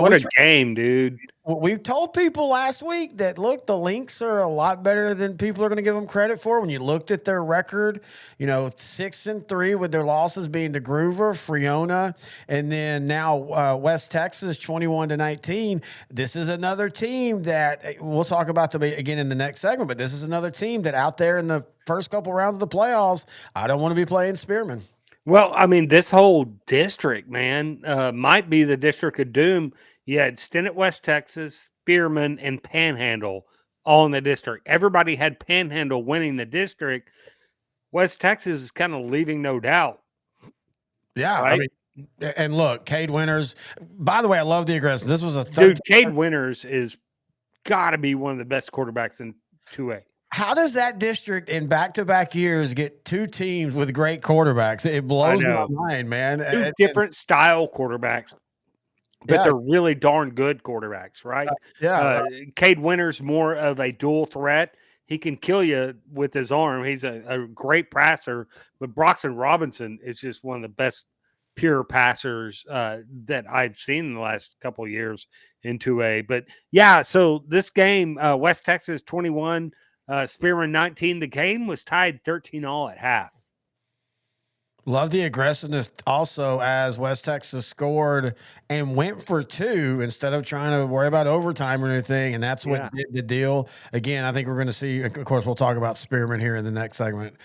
what a game, dude. We told people last week that, look, the Lynx are a lot better than people are going to give them credit for. When you looked at their record, 6-3 with their losses being to Groover, Friona, and then now West Texas 21-19. This is another team that we'll talk about them again in the next segment, but this is another team that out there in the first couple rounds of the playoffs, I don't want to be playing Spearman. Well, this whole district, man, might be the district of doom. You had Stinnett, West Texas, Spearman, and Panhandle all in the district. Everybody had Panhandle winning the district. West Texas is kind of leaving no doubt. Yeah, right? And look, Cade Winters. By the way, I love the aggression. This was a dude. Cade Winters is got to be one of the best quarterbacks in 2A. How does that district in back-to-back years get two teams with great quarterbacks? It blows my mind, man. Two different style quarterbacks, but they're really darn good quarterbacks, right? Cade Winters more of a dual threat. He can kill you with his arm. He's a great passer, but Broxton Robinson is just one of the best pure passers that I've seen in the last couple of years in 2A. But yeah, so this game, West Texas 21, Spearman 19. The game was tied 13-all at half. Love the aggressiveness also as West Texas scored and went for two instead of trying to worry about overtime or anything. And that's what did the deal. Again, I think we're going to see, of course, we'll talk about Spearman here in the next segment.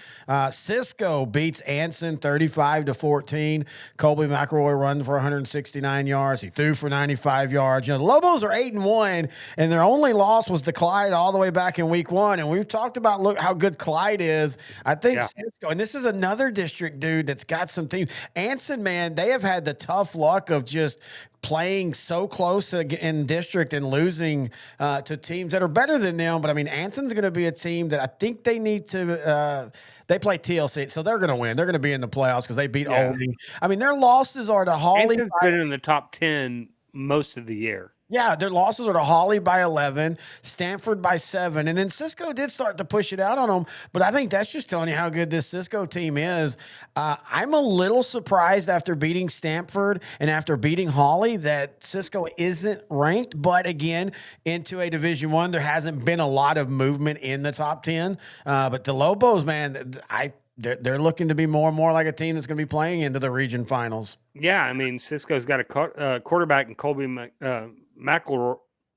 Cisco beats Anson 35-14. Colby McElroy runs for 169 yards. He threw for 95 yards. The Lobos are 8-1, and their only loss was to Clyde all the way back in week 1. And we've talked about, look, how good Clyde is. I think Cisco, and this is another district, dude, that's got some teams. Anson, man, they have had the tough luck of just playing so close in district and losing to teams that are better than them. But, Anson's going to be a team that I think they need to they play TLC, so they're going to win. They're going to be in the playoffs because they beat Oldie. Their losses are to Hawley. Anson's been in the top 10 most of the year. Yeah, their losses are to Hawley by 11, Stanford by 7, and then Cisco did start to push it out on them. But I think that's just telling you how good this Cisco team is. I'm a little surprised after beating Stanford and after beating Hawley that Cisco isn't ranked. But again, into a Division I, there hasn't been a lot of movement in the top 10. But the Lobos, man, they're looking to be more and more like a team that's going to be playing into the region finals. Yeah, I mean, Cisco's got a quarterback in Colby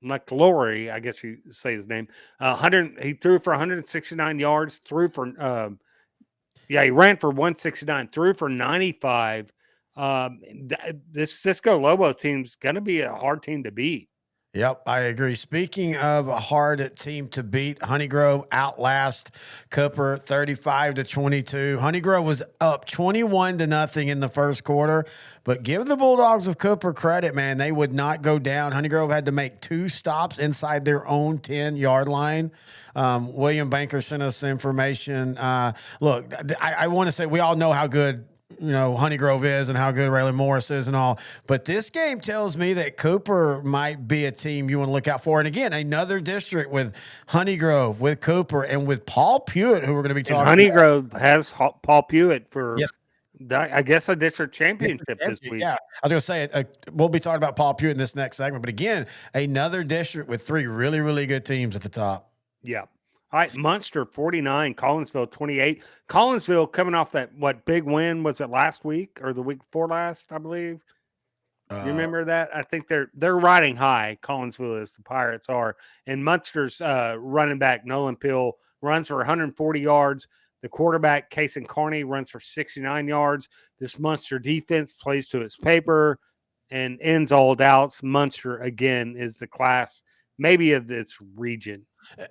McLaury, I guess you say his name. He threw for 169 yards, he ran for 169, threw for 95. This Cisco Lobo team's going to be a hard team to beat. Yep, I agree. Speaking of a hard team to beat, Honeygrove outlast Cooper 35-22. Honeygrove was up 21-0 in the first quarter, but give the Bulldogs of Cooper credit, man. They would not go down. Honeygrove had to make 2 stops inside their own 10-yard line. William Banker sent us the information. Look, I want to say we all know how good Honeygrove is and how good Raylan Morris is and all. But this game tells me that Cooper might be a team you want to look out for. And again, another district with Honeygrove, with Cooper, and with Paul Pewitt, who we're going to be talking about. Honeygrove has Paul Pewitt for, I guess, a district championship this week. Yeah, I was going to say, we'll be talking about Paul Pewitt in this next segment. But again, another district with 3 really, really good teams at the top. Yeah. All right, Munster 49, Collinsville 28. Collinsville coming off that big win, was it last week or the week before last, I believe? You remember that? I think they're riding high. Collinsville is, the Pirates are. And Munster's running back Nolan Pill runs for 140 yards. The quarterback Kason Carney runs for 69 yards. This Munster defense plays to its paper and ends all doubts. Munster again is the class maybe of its region.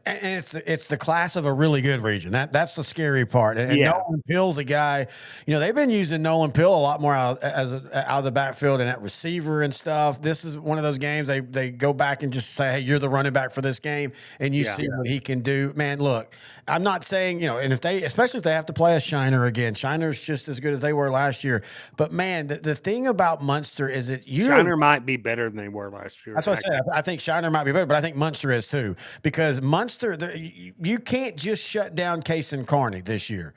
And it's the class of a really good region. That's the scary part. And Nolan Pill's a guy, they've been using Nolan Pill a lot more out of the backfield and at receiver and stuff. This is one of those games they go back and just say, hey, you're the running back for this game, and you see what he can do. Man, look, I'm not saying, and especially if they have to play a Shiner again, Shiner's just as good as they were last year. But man, the thing about Munster is that Shiner might be better than they were last year. That's what I said. I think Shiner might be better, but I think Munster is too, because Munster, you can't just shut down Kason Carney this year.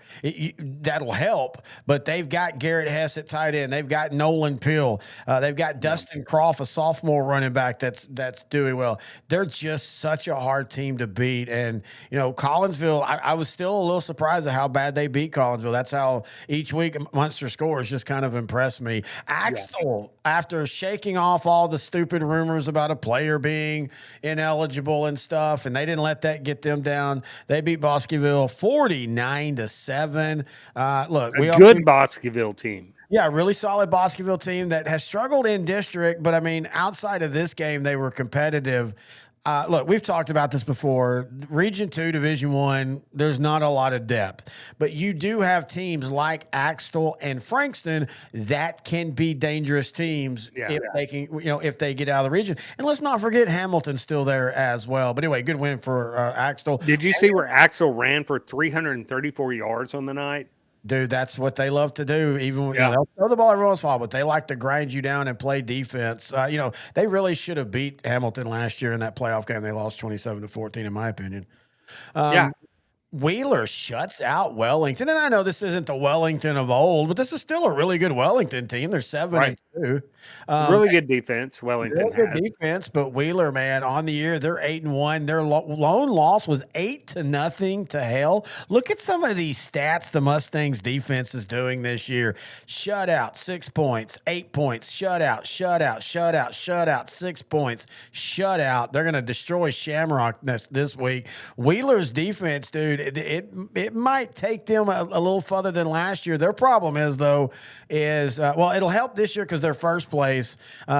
That'll help, but they've got Garrett Hess at tight end. They've got Nolan Pill. They've got Dustin Croft, a sophomore running back that's doing well. They're just such a hard team to beat. And, Collinsville, I was still a little surprised at how bad they beat Collinsville. That's how each week Munster scores just kind of impressed me. Axtell, after shaking off all the stupid rumors about a player being ineligible and stuff, and they didn't let that get them down. They beat Bosqueville 49-7. Look, good Bosqueville team. Yeah, really solid Bosqueville team that has struggled in district, but I mean, outside of this game, they were competitive. Look, we've talked about this before. Region 2, Division 1, there's not a lot of depth. But you do have teams like Axtell and Frankston that can be dangerous teams if they can, if they get out of the region. And let's not forget Hamilton's still there as well. But anyway, good win for Axtell. Did you see where Axtell ran for 334 yards on the night? Dude, that's what they love to do. Even they'll throw the ball every once in a while, but they like to grind you down and play defense. They really should have beat Hamilton last year in that playoff game. They lost 27-14, in my opinion. Wheeler shuts out Wellington. And I know this isn't the Wellington of old, but this is still a really good Wellington team. They're 7-2. Really good defense, Wellington has. Good defense, but Wheeler, man, on the year, they're 8-1. Their lone loss was 8-0 to Hale. Look at some of these stats the Mustangs defense is doing this year. Shutout, 6 points, 8 points, shutout, 6 points, shutout. They're going to destroy Shamrock this week. Wheeler's defense, dude, it might take them a little further than last year. Their problem is, though, it'll help this year because they're first place.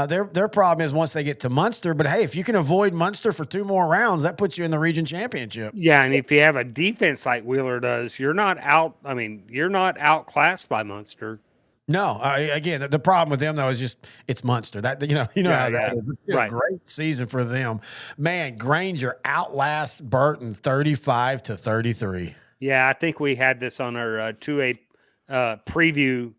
Their problem is once they get to Munster. But hey, if you can avoid Munster for 2 more rounds, that puts you in the region championship. Yeah, and if you have a defense like Wheeler does, you're not out. I mean, you're not outclassed by Munster. No, again, the problem with them though is just it's Munster. That how that is. It's a great season for them. Man, Granger outlasts Burton 35-33. Yeah, I think we had this on our 2A preview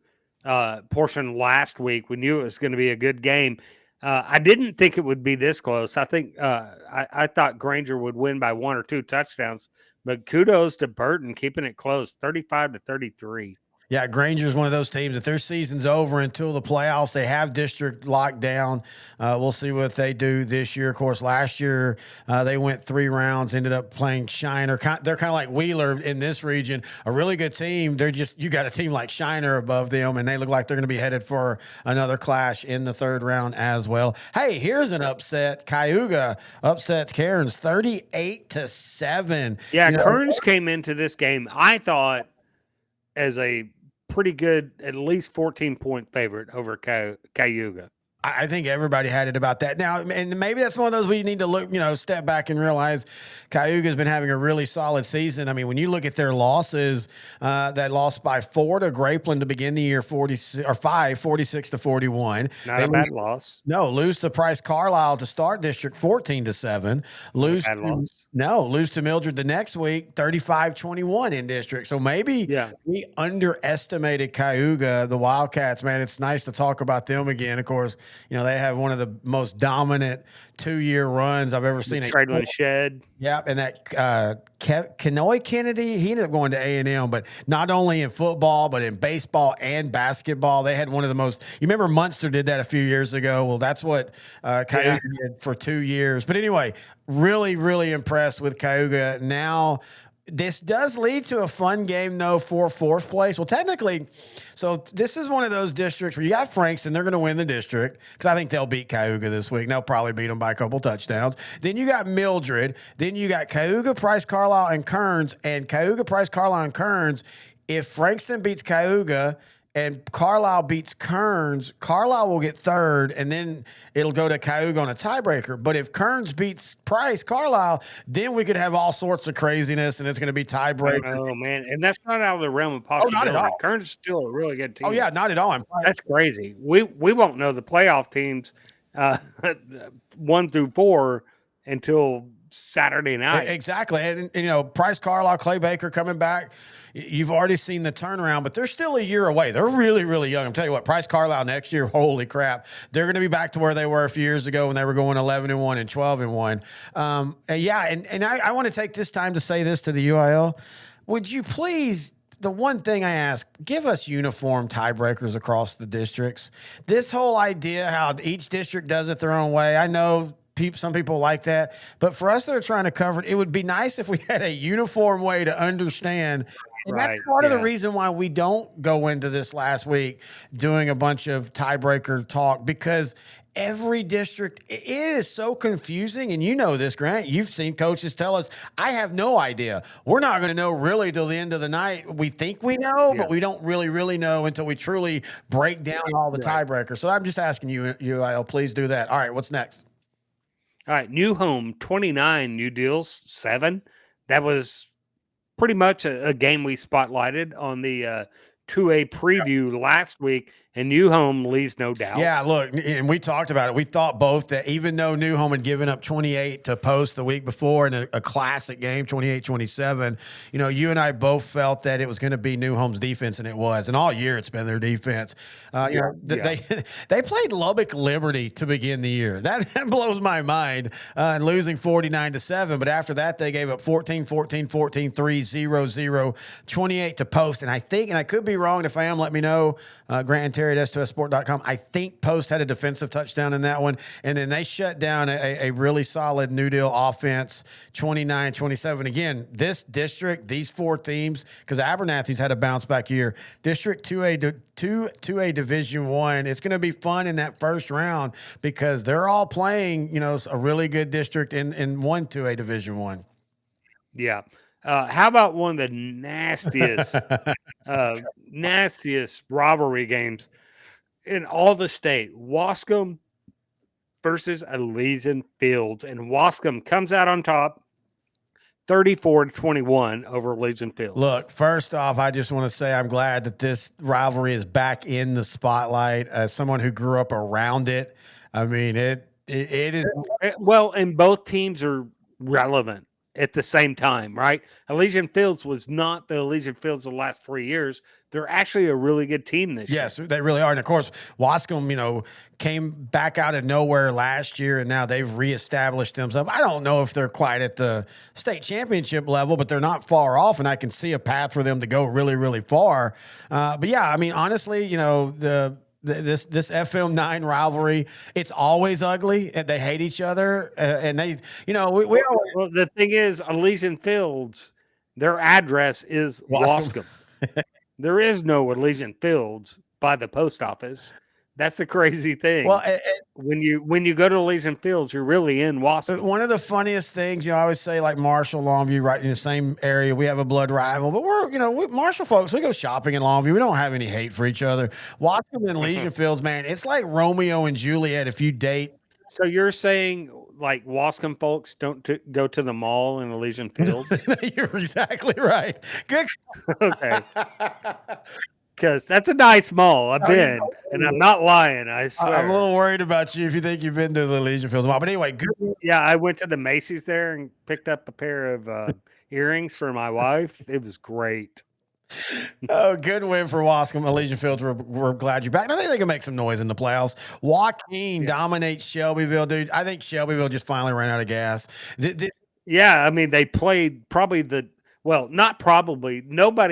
portion last week. We knew it was going to be a good game. I didn't think it would be this close. I think I thought Granger would win by 1 or 2 touchdowns, but kudos to Burton keeping it close, 35-33. Yeah, Granger's one of those teams. If their season's over until the playoffs, they have district locked down. We'll see what they do this year. Of course, last year they went 3 rounds, ended up playing Shiner. They're kind of like Wheeler in this region, a really good team. You got a team like Shiner above them, and they look like they're going to be headed for another clash in the 3rd round as well. Hey, here's an upset. Cayuga upsets Cairns 38-7. Yeah, Kearns came into this game, I thought, as a pretty good, at least 14-point favorite over Cayuga. I think everybody had it about that. Now, and maybe that's one of those we need to look, step back and realize Cayuga's been having a really solid season. I mean, when you look at their losses, that lost by 4 to Grapeland to begin the year, 46-41. Not a bad loss. No, lose to Price Carlisle to start district 14-7. Lose to Mildred the next week, 35-21 in district. So maybe we underestimated Cayuga, the Wildcats, man. It's nice to talk about them again. Of course, they have one of the most dominant 2-year runs I've ever seen. Trading Shed. Yep, and that Kenoy Kennedy, he ended up going to A&M, but not only in football, but in baseball and basketball. They had one of the most – you remember Munster did that a few years ago? Well, that's what Cayuga did for 2 years. But anyway, really, really impressed with Cayuga. Now – this does lead to a fun game, though, for 4th place. Well, technically, so this is one of those districts where you got Frankston. They're going to win the district because I think they'll beat Cayuga this week. And they'll probably beat them by a couple touchdowns. Then you got Mildred. Then you got Cayuga, Price, Carlisle, and Kearns. And Cayuga, Price, Carlisle, and Kearns, if Frankston beats Cayuga and Carlisle beats Kearns, Carlisle will get 3rd, and then it'll go to Cayuga on a tiebreaker. But if Kearns beats Price, Carlisle, then we could have all sorts of craziness, and it's going to be tiebreaker. Oh, man. And that's not out of the realm of possibility. Not at all. Kearns is still a really good team. Oh, yeah, not at all. That's crazy. We won't know the playoff teams 1 through 4 until Saturday night. Exactly. And Price, Carlisle, Clay Baker coming back. You've already seen the turnaround, but they're still a year away. They're really, really young. I'm telling you what, Price Carlisle next year, holy crap. They're going to be back to where they were a few years ago when they were going 11-1 and 12-1. I want to take this time to say this to the UIL. Would you please, the one thing I ask, give us uniform tiebreakers across the districts. This whole idea how each district does it their own way, I know some people like that, but for us that are trying to cover it, it would be nice if we had a uniform way to understand. And that's part of the reason why we don't go into this last week doing a bunch of tiebreaker talk, because every district, it is so confusing. And you know this, Grant. You've seen coaches tell us, I have no idea. We're not going to know really till the end of the night. We think we know, but we don't really, really know until we truly break down all the tiebreakers. So I'm just asking you, UIL, please do that. All right, what's next? All right, New Home 29, New Deals 7. That was pretty much a game we spotlighted on the 2A preview last week, and New Home leaves no doubt. Yeah, look, and we talked about it. We thought both that even though New Home had given up 28 to Post the week before in a classic game, 28-27, you and I both felt that it was going to be New Home's defense, and it was. And all year it's been their defense. They played Lubbock Liberty to begin the year. That blows my mind, and losing 49-7. But after that, they gave up 14, 14, 14, 3, 0, 0, 28 to Post. And I think, and I could be wrong, if I am, let me know, Grant and Terry at S2Sport.com. I think Post had a defensive touchdown in that one. And then they shut down a really solid New Deal offense, 29-27. Again, this district, these 4 teams, because Abernathy's had a bounce back year. District 2A Division 1. It's going to be fun in that first round because they're all playing, a really good district in 2A Division 1. Yeah. How about one of the nastiest, nastiest rivalry games in all the state? Wascom versus Elysian Fields, and Wascom comes out on top, 34-21 over Elysian Fields. Look, first off, I just want to say I'm glad that this rivalry is back in the spotlight. As someone who grew up around it, I mean, it is well, and both teams are relevant. at the same time, right? Elysian Fields was not the Elysian Fields the last 3 years. They're actually a really good team this year. Yes, they really are. And of course, Wascom, came back out of nowhere last year, and now they've reestablished themselves. I don't know if they're quite at the state championship level, but they're not far off, and I can see a path for them to go really, really far. But yeah, I mean, honestly, this FM9 rivalry, it's always ugly, and they hate each other, and they, we always, Well, the thing is, Elysian Fields, their address is Wascom. Wascom. There is no Elysian Fields by the post office. That's the crazy thing. Well, when you go to Elysian Fields, you're really in Wascom. One of the funniest things, I always say, like Marshall, Longview, right in the same area, we have a blood rival, but we Marshall folks, we go shopping in Longview. We don't have any hate for each other. Wascom and Elysian Fields, man, it's like Romeo and Juliet if you date. So you're saying like Wascom folks don't go to the mall in Elysian Fields? You're exactly right. Good. Okay. Because that's a nice mall. I've been, and I'm not lying. I swear. I'm a little worried about you if you think you've been to the Elysian Fields mall. But anyway, good. Yeah, I went to the Macy's there and picked up a pair of earrings for my wife. It was great. Oh, good win for Wascom. Elysian Fields, we're glad you're back. And I think they can make some noise in the playoffs. Joaquin dominates Shelbyville, dude. I think Shelbyville just finally ran out of gas. Yeah, I mean, they played nobody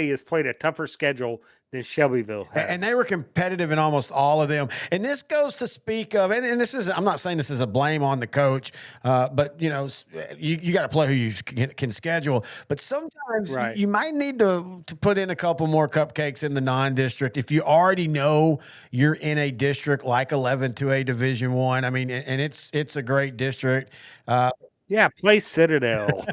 has played a tougher schedule than Shelbyville has. And they were competitive in almost all of them. And this goes to speak of, and this is, I'm not saying this is a blame on the coach, but you got to play who you can schedule. But sometimes you might need to put in a couple more cupcakes in the non-district if you already know you're in a district like 11-2A Division I. I mean, and it's a great district. Yeah, play Citadel.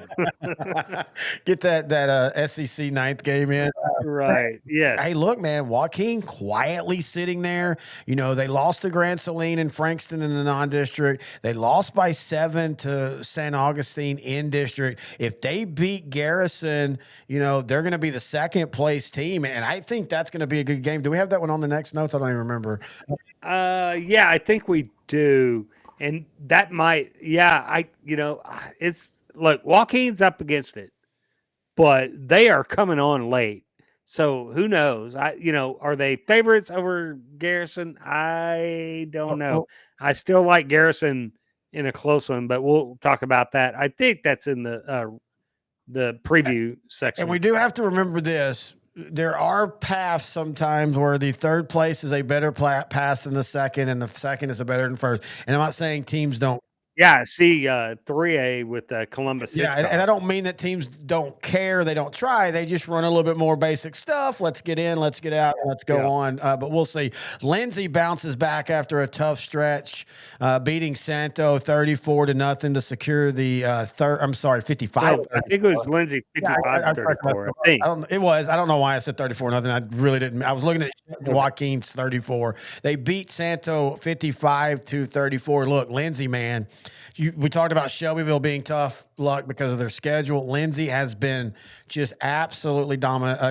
Get that SEC ninth game in. Right. Yes. Hey, look, man, Joaquin quietly sitting there. They lost to Grand Saline and Frankston in the non-district. They lost by 7 to San Augustine in district. If they beat Garrison, they're going to be the second place team. And I think that's going to be a good game. Do we have that one on the next notes? I don't even remember. Yeah, I think we do. And that might, look, Joaquin's up against it, but they are coming on late. So who knows? Are they favorites over Garrison? I don't know. I still like Garrison in a close one, but we'll talk about that. I think that's in the preview section. And we do have to remember this. There are paths sometimes where the third place is a better pass than the second, and the second is a better than first. And I'm not saying teams don't. Yeah, see 3A with Columbus. Yeah, and I don't mean that teams don't care. They don't try. They just run a little bit more basic stuff. Let's get in, let's get out, let's go on. But we'll see. Lindsay bounces back after a tough stretch, beating Santo 34-0 to secure the 55. No, I think it was Lindsay 55-34. I think it was. I don't know why I said 34-0. I really didn't. I was looking at Joaquin's 34. They beat Santo 55-34. Look, Lindsay, man. We talked about Shelbyville being tough luck because of their schedule. Lindsay has been just absolutely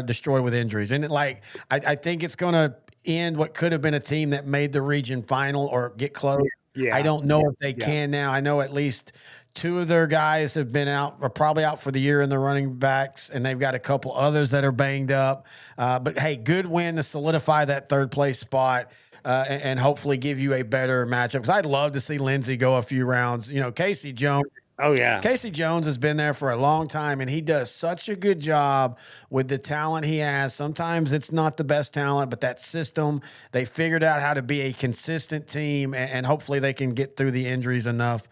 destroyed with injuries. And I think it's going to end what could have been a team that made the region final or get close. Yeah. I don't know if they can now. I know at least 2 of their guys have been out, or probably out for the year in the running backs, and they've got a couple others that are banged up. But, hey, good win to solidify that third place spot. And hopefully give you a better matchup. Because I'd love to see Lindsay go a few rounds. Casey Jones. Oh, yeah. Casey Jones has been there for a long time, and he does such a good job with the talent he has. Sometimes it's not the best talent, but that system, they figured out how to be a consistent team, and hopefully they can get through the injuries enough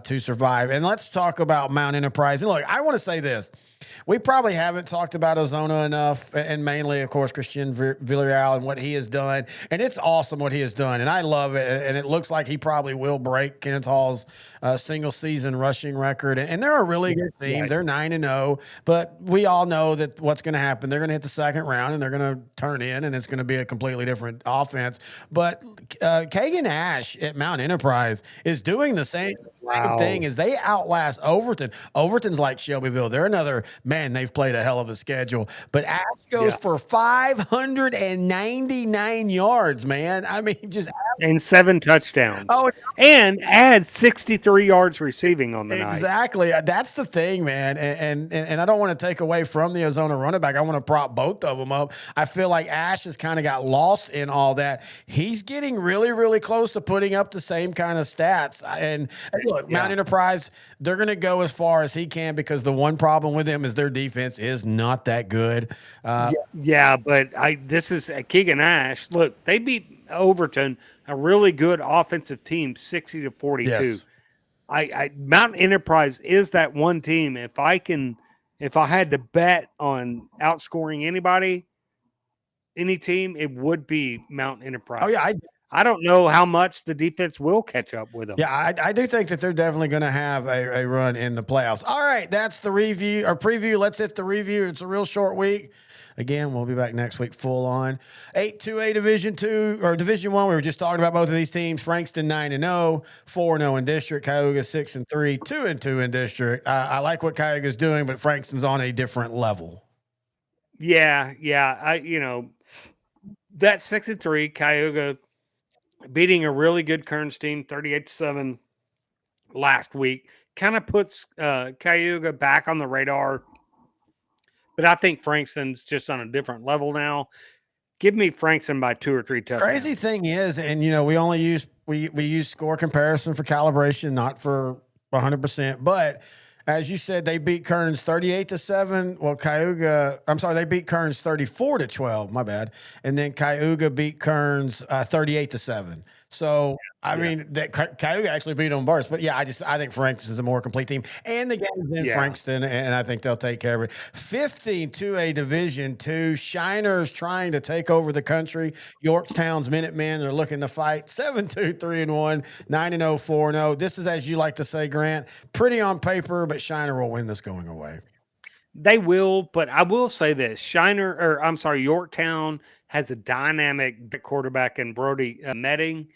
to survive. And let's talk about Mount Enterprise. And look, I want to say this. We probably haven't talked about Ozona enough, and mainly, of course, Christian Villarreal and what he has done. And it's awesome what he has done, and I love it. And it looks like he probably will break Kenneth Hall's single-season rushing record. And they're a really good team. Right. They're 9-0, but we all know that what's going to happen. They're going to hit the second round, and they're going to turn in, and it's going to be a completely different offense. But Kagan Ash at Mount Enterprise is doing the same. same thing is they outlast Overton. Overton's like Shelbyville. They're another man. They've played a hell of a schedule, but Ash goes for 599 yards, man. I mean, just and 7 touchdowns. Oh, and add 63 yards receiving on the night. Exactly. That's the thing, man. And I don't want to take away from the Ozona running back. I want to prop both of them up. I feel like Ash has kind of got lost in all that. He's getting really, really close to putting up the same kind of stats. And look, Mount Enterprise, they're going to go as far as he can because the one problem with them is their defense is not that good. But this is Keegan Ash. Look, they beat Overton, a really good offensive team, 60-42. Yes. I Mount Enterprise is that one team. If I had to bet on outscoring any team, it would be Mount Enterprise. Oh yeah, I don't know how much the defense will catch up with them. Yeah, I do think that they're definitely going to have a run in the playoffs. All right, that's the review or preview. Let's hit the review. It's a real short week. Again, we'll be back next week full on. 8-2A Division 2 or Division 1. We were just talking about both of these teams. Frankston 9-0, 4-0 in district. Cayuga 6-3, 2-2 in district. I like what Cayuga's doing, but Frankston's on a different level. Yeah. That 6-3 Cayuga beating a really good Kearns team 38-7 last week kind of puts Cayuga back on the radar. But I think Frankston's just on a different level now. Give me Frankston by 2 or 3 touchdowns. Crazy thing is, and we only use we use score comparison for calibration, not for 100%. But as you said, they beat Kearns 38-7. Well, they beat Kearns 34-12. My bad. And then Cayuga beat Kearns 38-7. So I mean, that Cayuga actually beat them both. But yeah, I think Frankston's the more complete team, and the game's in Frankston, and I think they'll take care of it. 15-2A Division 2. Shiners trying to take over the country. Yorktown's Minutemen are looking to fight. 7-2, 3-1, 9-0, 4-0. This is, as you like to say, Grant, pretty on paper, but Shiner will win this going away. They will, but I will say this: Yorktown has a dynamic quarterback in Brody Metting.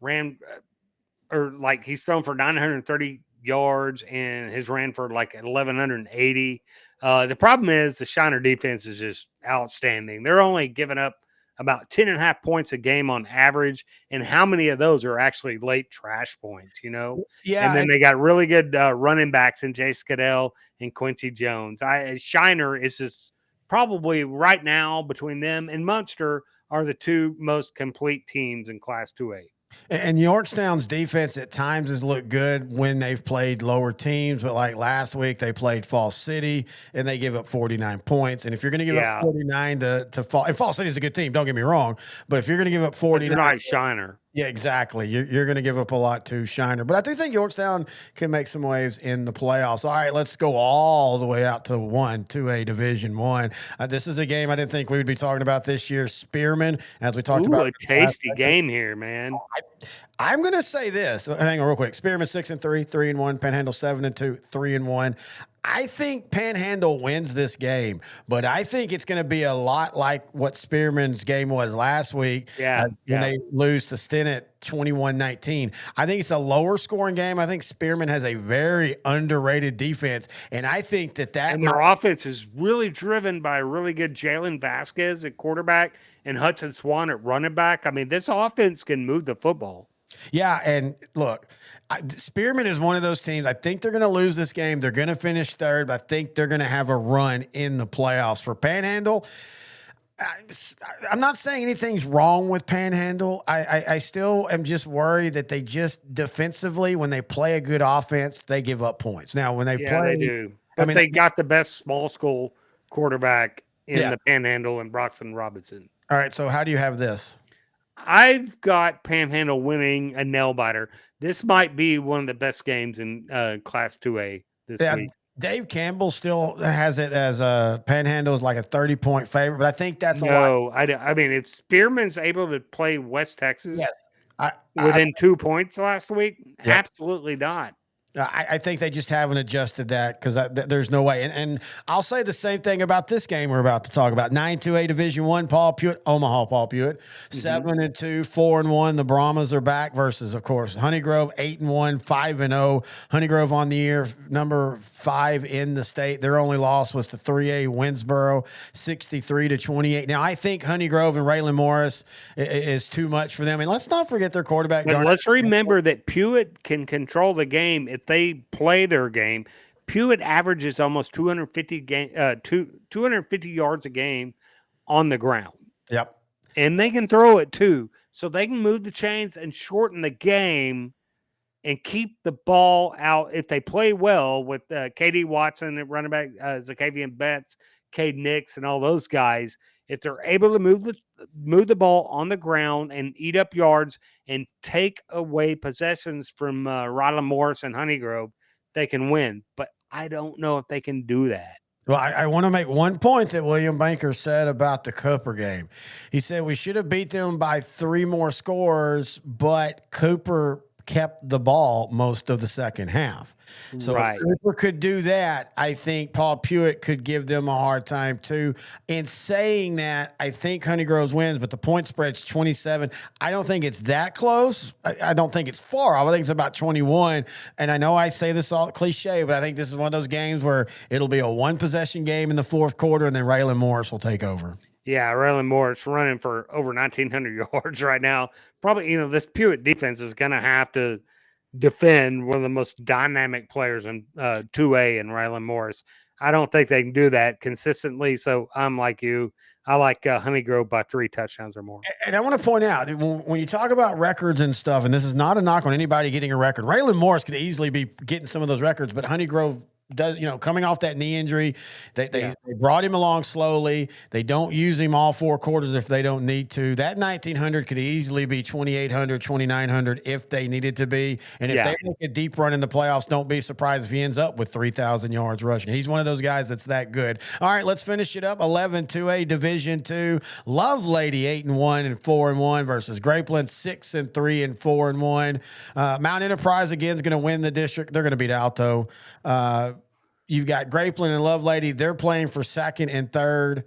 He's thrown for 930 yards and has ran for like 1,180. The problem is the Shiner defense is just outstanding. They're only giving up about 10.5 points a game on average, and how many of those are actually late trash points, Yeah. And then they got really good running backs in Jay Scadell and Quincy Jones. Shiner is just probably right now between them and Munster are the two most complete teams in Class 2A. And Yorktown's defense at times has looked good when they've played lower teams, but like last week they played Falls City and they give up 49 points. And if you're going to give up 49 to Fall, and Falls City is a good team, don't get me wrong, but if you're going to give up 49, you're not Shiner. Yeah, exactly. You're going to give up a lot to Shiner, but I do think Yorktown can make some waves in the playoffs. All right, let's go all the way out to 2A Division 1. This is a game I didn't think we would be talking about this year. Spearman, as we talked about, a tasty game here, man. I'm going to say this. Hang on real quick. Spearman 6-3, 3-1. Panhandle 7-2, 3-1. I think Panhandle wins this game, but I think it's going to be a lot like what Spearman's game was last week. When they lose to Stinnett 21-19. I think it's a lower scoring game. I think Spearman has a very underrated defense, and I think that and their offense is really driven by a really good Jalen Vasquez at quarterback and Hudson Swan at running back. I mean, this offense can move the football. Yeah, and look, Spearman is one of those teams. I think they're going to lose this game. They're going to finish third, but I think they're going to have a run in the playoffs. For Panhandle, I'm not saying anything's wrong with Panhandle. I still am just worried that they just defensively, when they play a good offense, they give up points. Now, when they play, they do. But they got the bbest small school quarterback in the Panhandle and Broxton Robinson. All right, so how do you have this? I've got Panhandle winning a nail biter. This might be one of the best games in Class 2A this week. Dave Campbell still has it as a Panhandle is like a 30-point favorite, but I think that's I mean, if Spearman's able to play West Texas within 2 points last week, absolutely not. I think they just haven't adjusted that because there's no way. And I'll say the same thing about this game we're about to talk about. 9-2A Division I, Paul Pewitt, Omaha Paul Pewitt, 7-2, 4-1. The Brahmas are back versus, of course, Honeygrove, 8-1, 5-0. Honeygrove on the year, number 5 in the state. Their only loss was to 3A Winsboro, 63-28. Now, I think Honeygrove and Raylan Morris is too much for them. And let's not forget their quarterback. But let's remember that Pewitt can control the game if they play their game. Pewitt averages almost 250 yards a game on the ground. Yep. And they can throw it too. So they can move the chains and shorten the game and keep the ball out. If they play well with KD Watson at running back, Zakavian Betts, Cade Nix, and all those guys, if they're able to move the ball on the ground and eat up yards and take away possessions from Ryland Morris and Honeygrove, they can win. But I don't know if they can do that. Well, I want to make one point that William Banker said about the Cooper game. He said we should have beat them by 3 more scores, but Cooper kept the ball most of the second half. So if Cooper could do that, I think Paul Pewitt could give them a hard time too. In saying that, I think Honeygroves wins, but the point spread's 27. I don't think it's that close. I don't think it's far off. I think it's about 21. And I know I say this all cliche, but I think this is one of those games where it'll be a 1-possession game in the fourth quarter, and then Raylan Morris will take over. Yeah, Raylan Morris running for over 1,900 yards right now. Probably, this Pewitt defense is going to have to defend one of the most dynamic players in 2A and Raylan Morris. I don't think they can do that consistently. So I'm like you. I like Honeygrove by 3 touchdowns or more. And I want to point out, when you talk about records and stuff, and this is not a knock on anybody getting a record, Raylan Morris could easily be getting some of those records, but Honeygrove does, coming off that knee injury, they brought him along slowly. They don't use him all 4 quarters if they don't need to. That 1,900 could easily be 2,800, 2,900 if they needed to be. And if they make a deep run in the playoffs, don't be surprised if he ends up with 3,000 yards rushing. He's one of those guys that's that good. All right, let's finish it up. 11-2A Division II. Lovelady 8-1 and 4-1 versus Grapeland 6-3 and 4-1. Mount Enterprise again is going to win the district. They're going to beat Alto. You've got Grapeland and Lovelady. They're playing for 2nd and 3rd.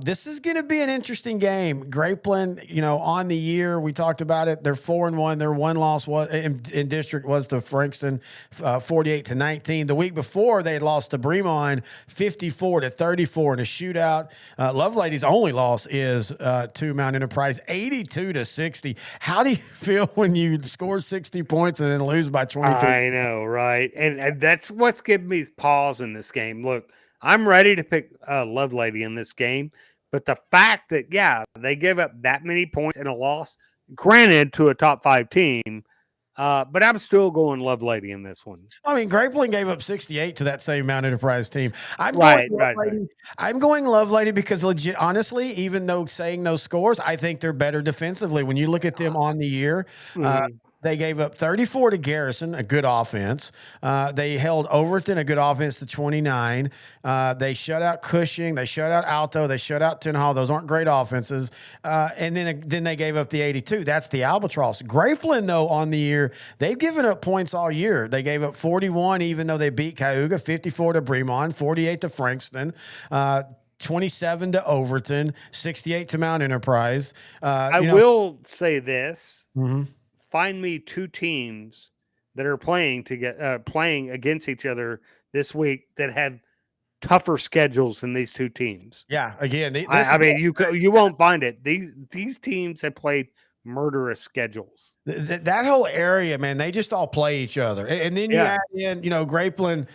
This is going to be an interesting game. Grapeland, on the year, we talked about it. They're 4-1. Their one loss was in district was to Frankston, 48-19. The week before, they had lost to Bremond, 54-34 in a shootout. Lovelady's only loss is to Mount Enterprise, 82-60. How do you feel when you score 60 points and then lose by 22? I know, right? And that's what's giving me pause in this game. Look, I'm ready to pick Lovelady in this game, but the fact that, they gave up that many points in a loss, granted to a top 5 team, but I'm still going Lovelady in this one. I mean, Grapeland gave up 68 to that same Mount Enterprise team. I'm going Lovelady because legit, honestly, even though saying those scores, I think they're better defensively. When you look at them on the year, they gave up 34 to Garrison, a good offense. They held Overton, a good offense, to 29. They shut out Cushing. They shut out Alto. They shut out Tin Hall. Those aren't great offenses. And then they gave up the 82. That's the Albatross. Grapeland, though, on the year, they've given up points all year. They gave up 41, even though they beat Cayuga, 54 to Bremond, 48 to Frankston. 27 to Overton, 68 to Mount Enterprise. I will say this. Find me 2 teams that are playing against each other this week that had tougher schedules than these 2 teams. Yeah, again, you won't find it. These teams have played murderous schedules. That whole area, man, they just all play each other. And then you add in, Grapeland,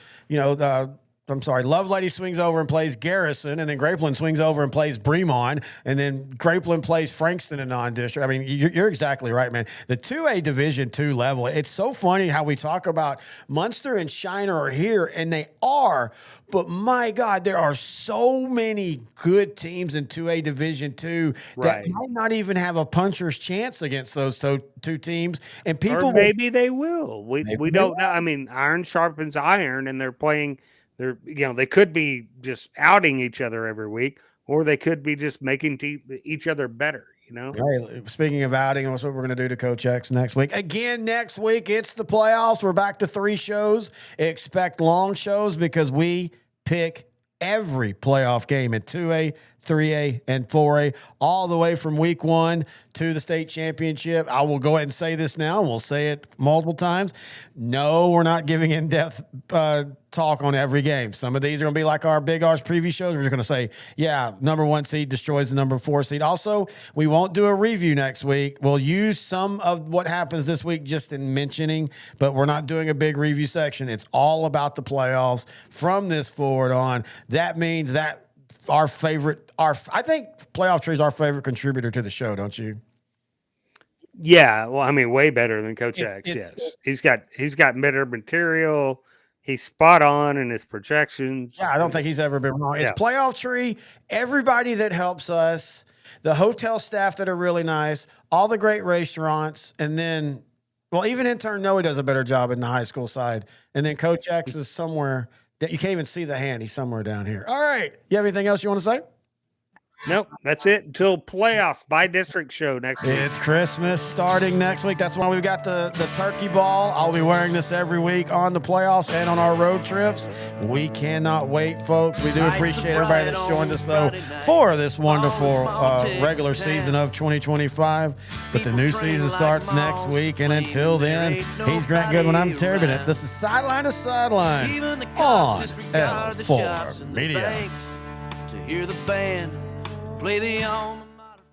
Lovelady swings over and plays Garrison, and then Grapeland swings over and plays Bremond, and then Grapeland plays Frankston in non-district. I mean, you're exactly right, man. The 2A Division II level, it's so funny how we talk about Munster and Shiner are here, and they are, but my God, there are so many good teams in 2A Division II that might not even have a puncher's chance against those 2 teams. And people, or maybe they will. We don't know. I mean, iron sharpens iron, and they're playing. They could be just outing each other every week, or they could be just making each other better. You know. Hey, speaking of outing, that's what we're going to do to Coach X next week. Again, next week, it's the playoffs. We're back to 3 shows. Expect long shows because we pick every playoff game in 2A, 3A, and 4A, all the way from week 1 to the state championship. I will go ahead and say this now, and we'll say it multiple times. No, we're not giving in-depth talk on every game. Some of these are going to be like our Big R's preview shows. We're just going to say, yeah, number 1 seed destroys the number 4 seed. Also, we won't do a review next week. We'll use some of what happens this week just in mentioning, but we're not doing a big review section. It's all about the playoffs from this forward on. That means that I think Playoff Tree is our favorite contributor to the show, don't you? Yeah, well, I mean, way better than Coach X. Yes, he's got better material. He's spot on in his projections. Yeah, I don't think he's ever been wrong. It's Playoff Tree, everybody that helps us, the hotel staff that are really nice, all the great restaurants, and then, well, even intern Noe does a better job in the high school side. And then Coach X is somewhere that you can't even see the hand. He's somewhere down here. All right. You have anything else you want to say? Nope, that's it until playoffs by district show next week. It's Christmas starting next week. That's why we've got the turkey ball. I'll be wearing this every week on the playoffs and on our road trips. We cannot wait, folks. We do appreciate everybody that's joined us, though, for this wonderful regular season of 2025. But the new season starts next week. And until then, he's Grant Goodwin. I'm Terry Bennett. This is Sideline to Sideline on L4 Media. To hear the band play the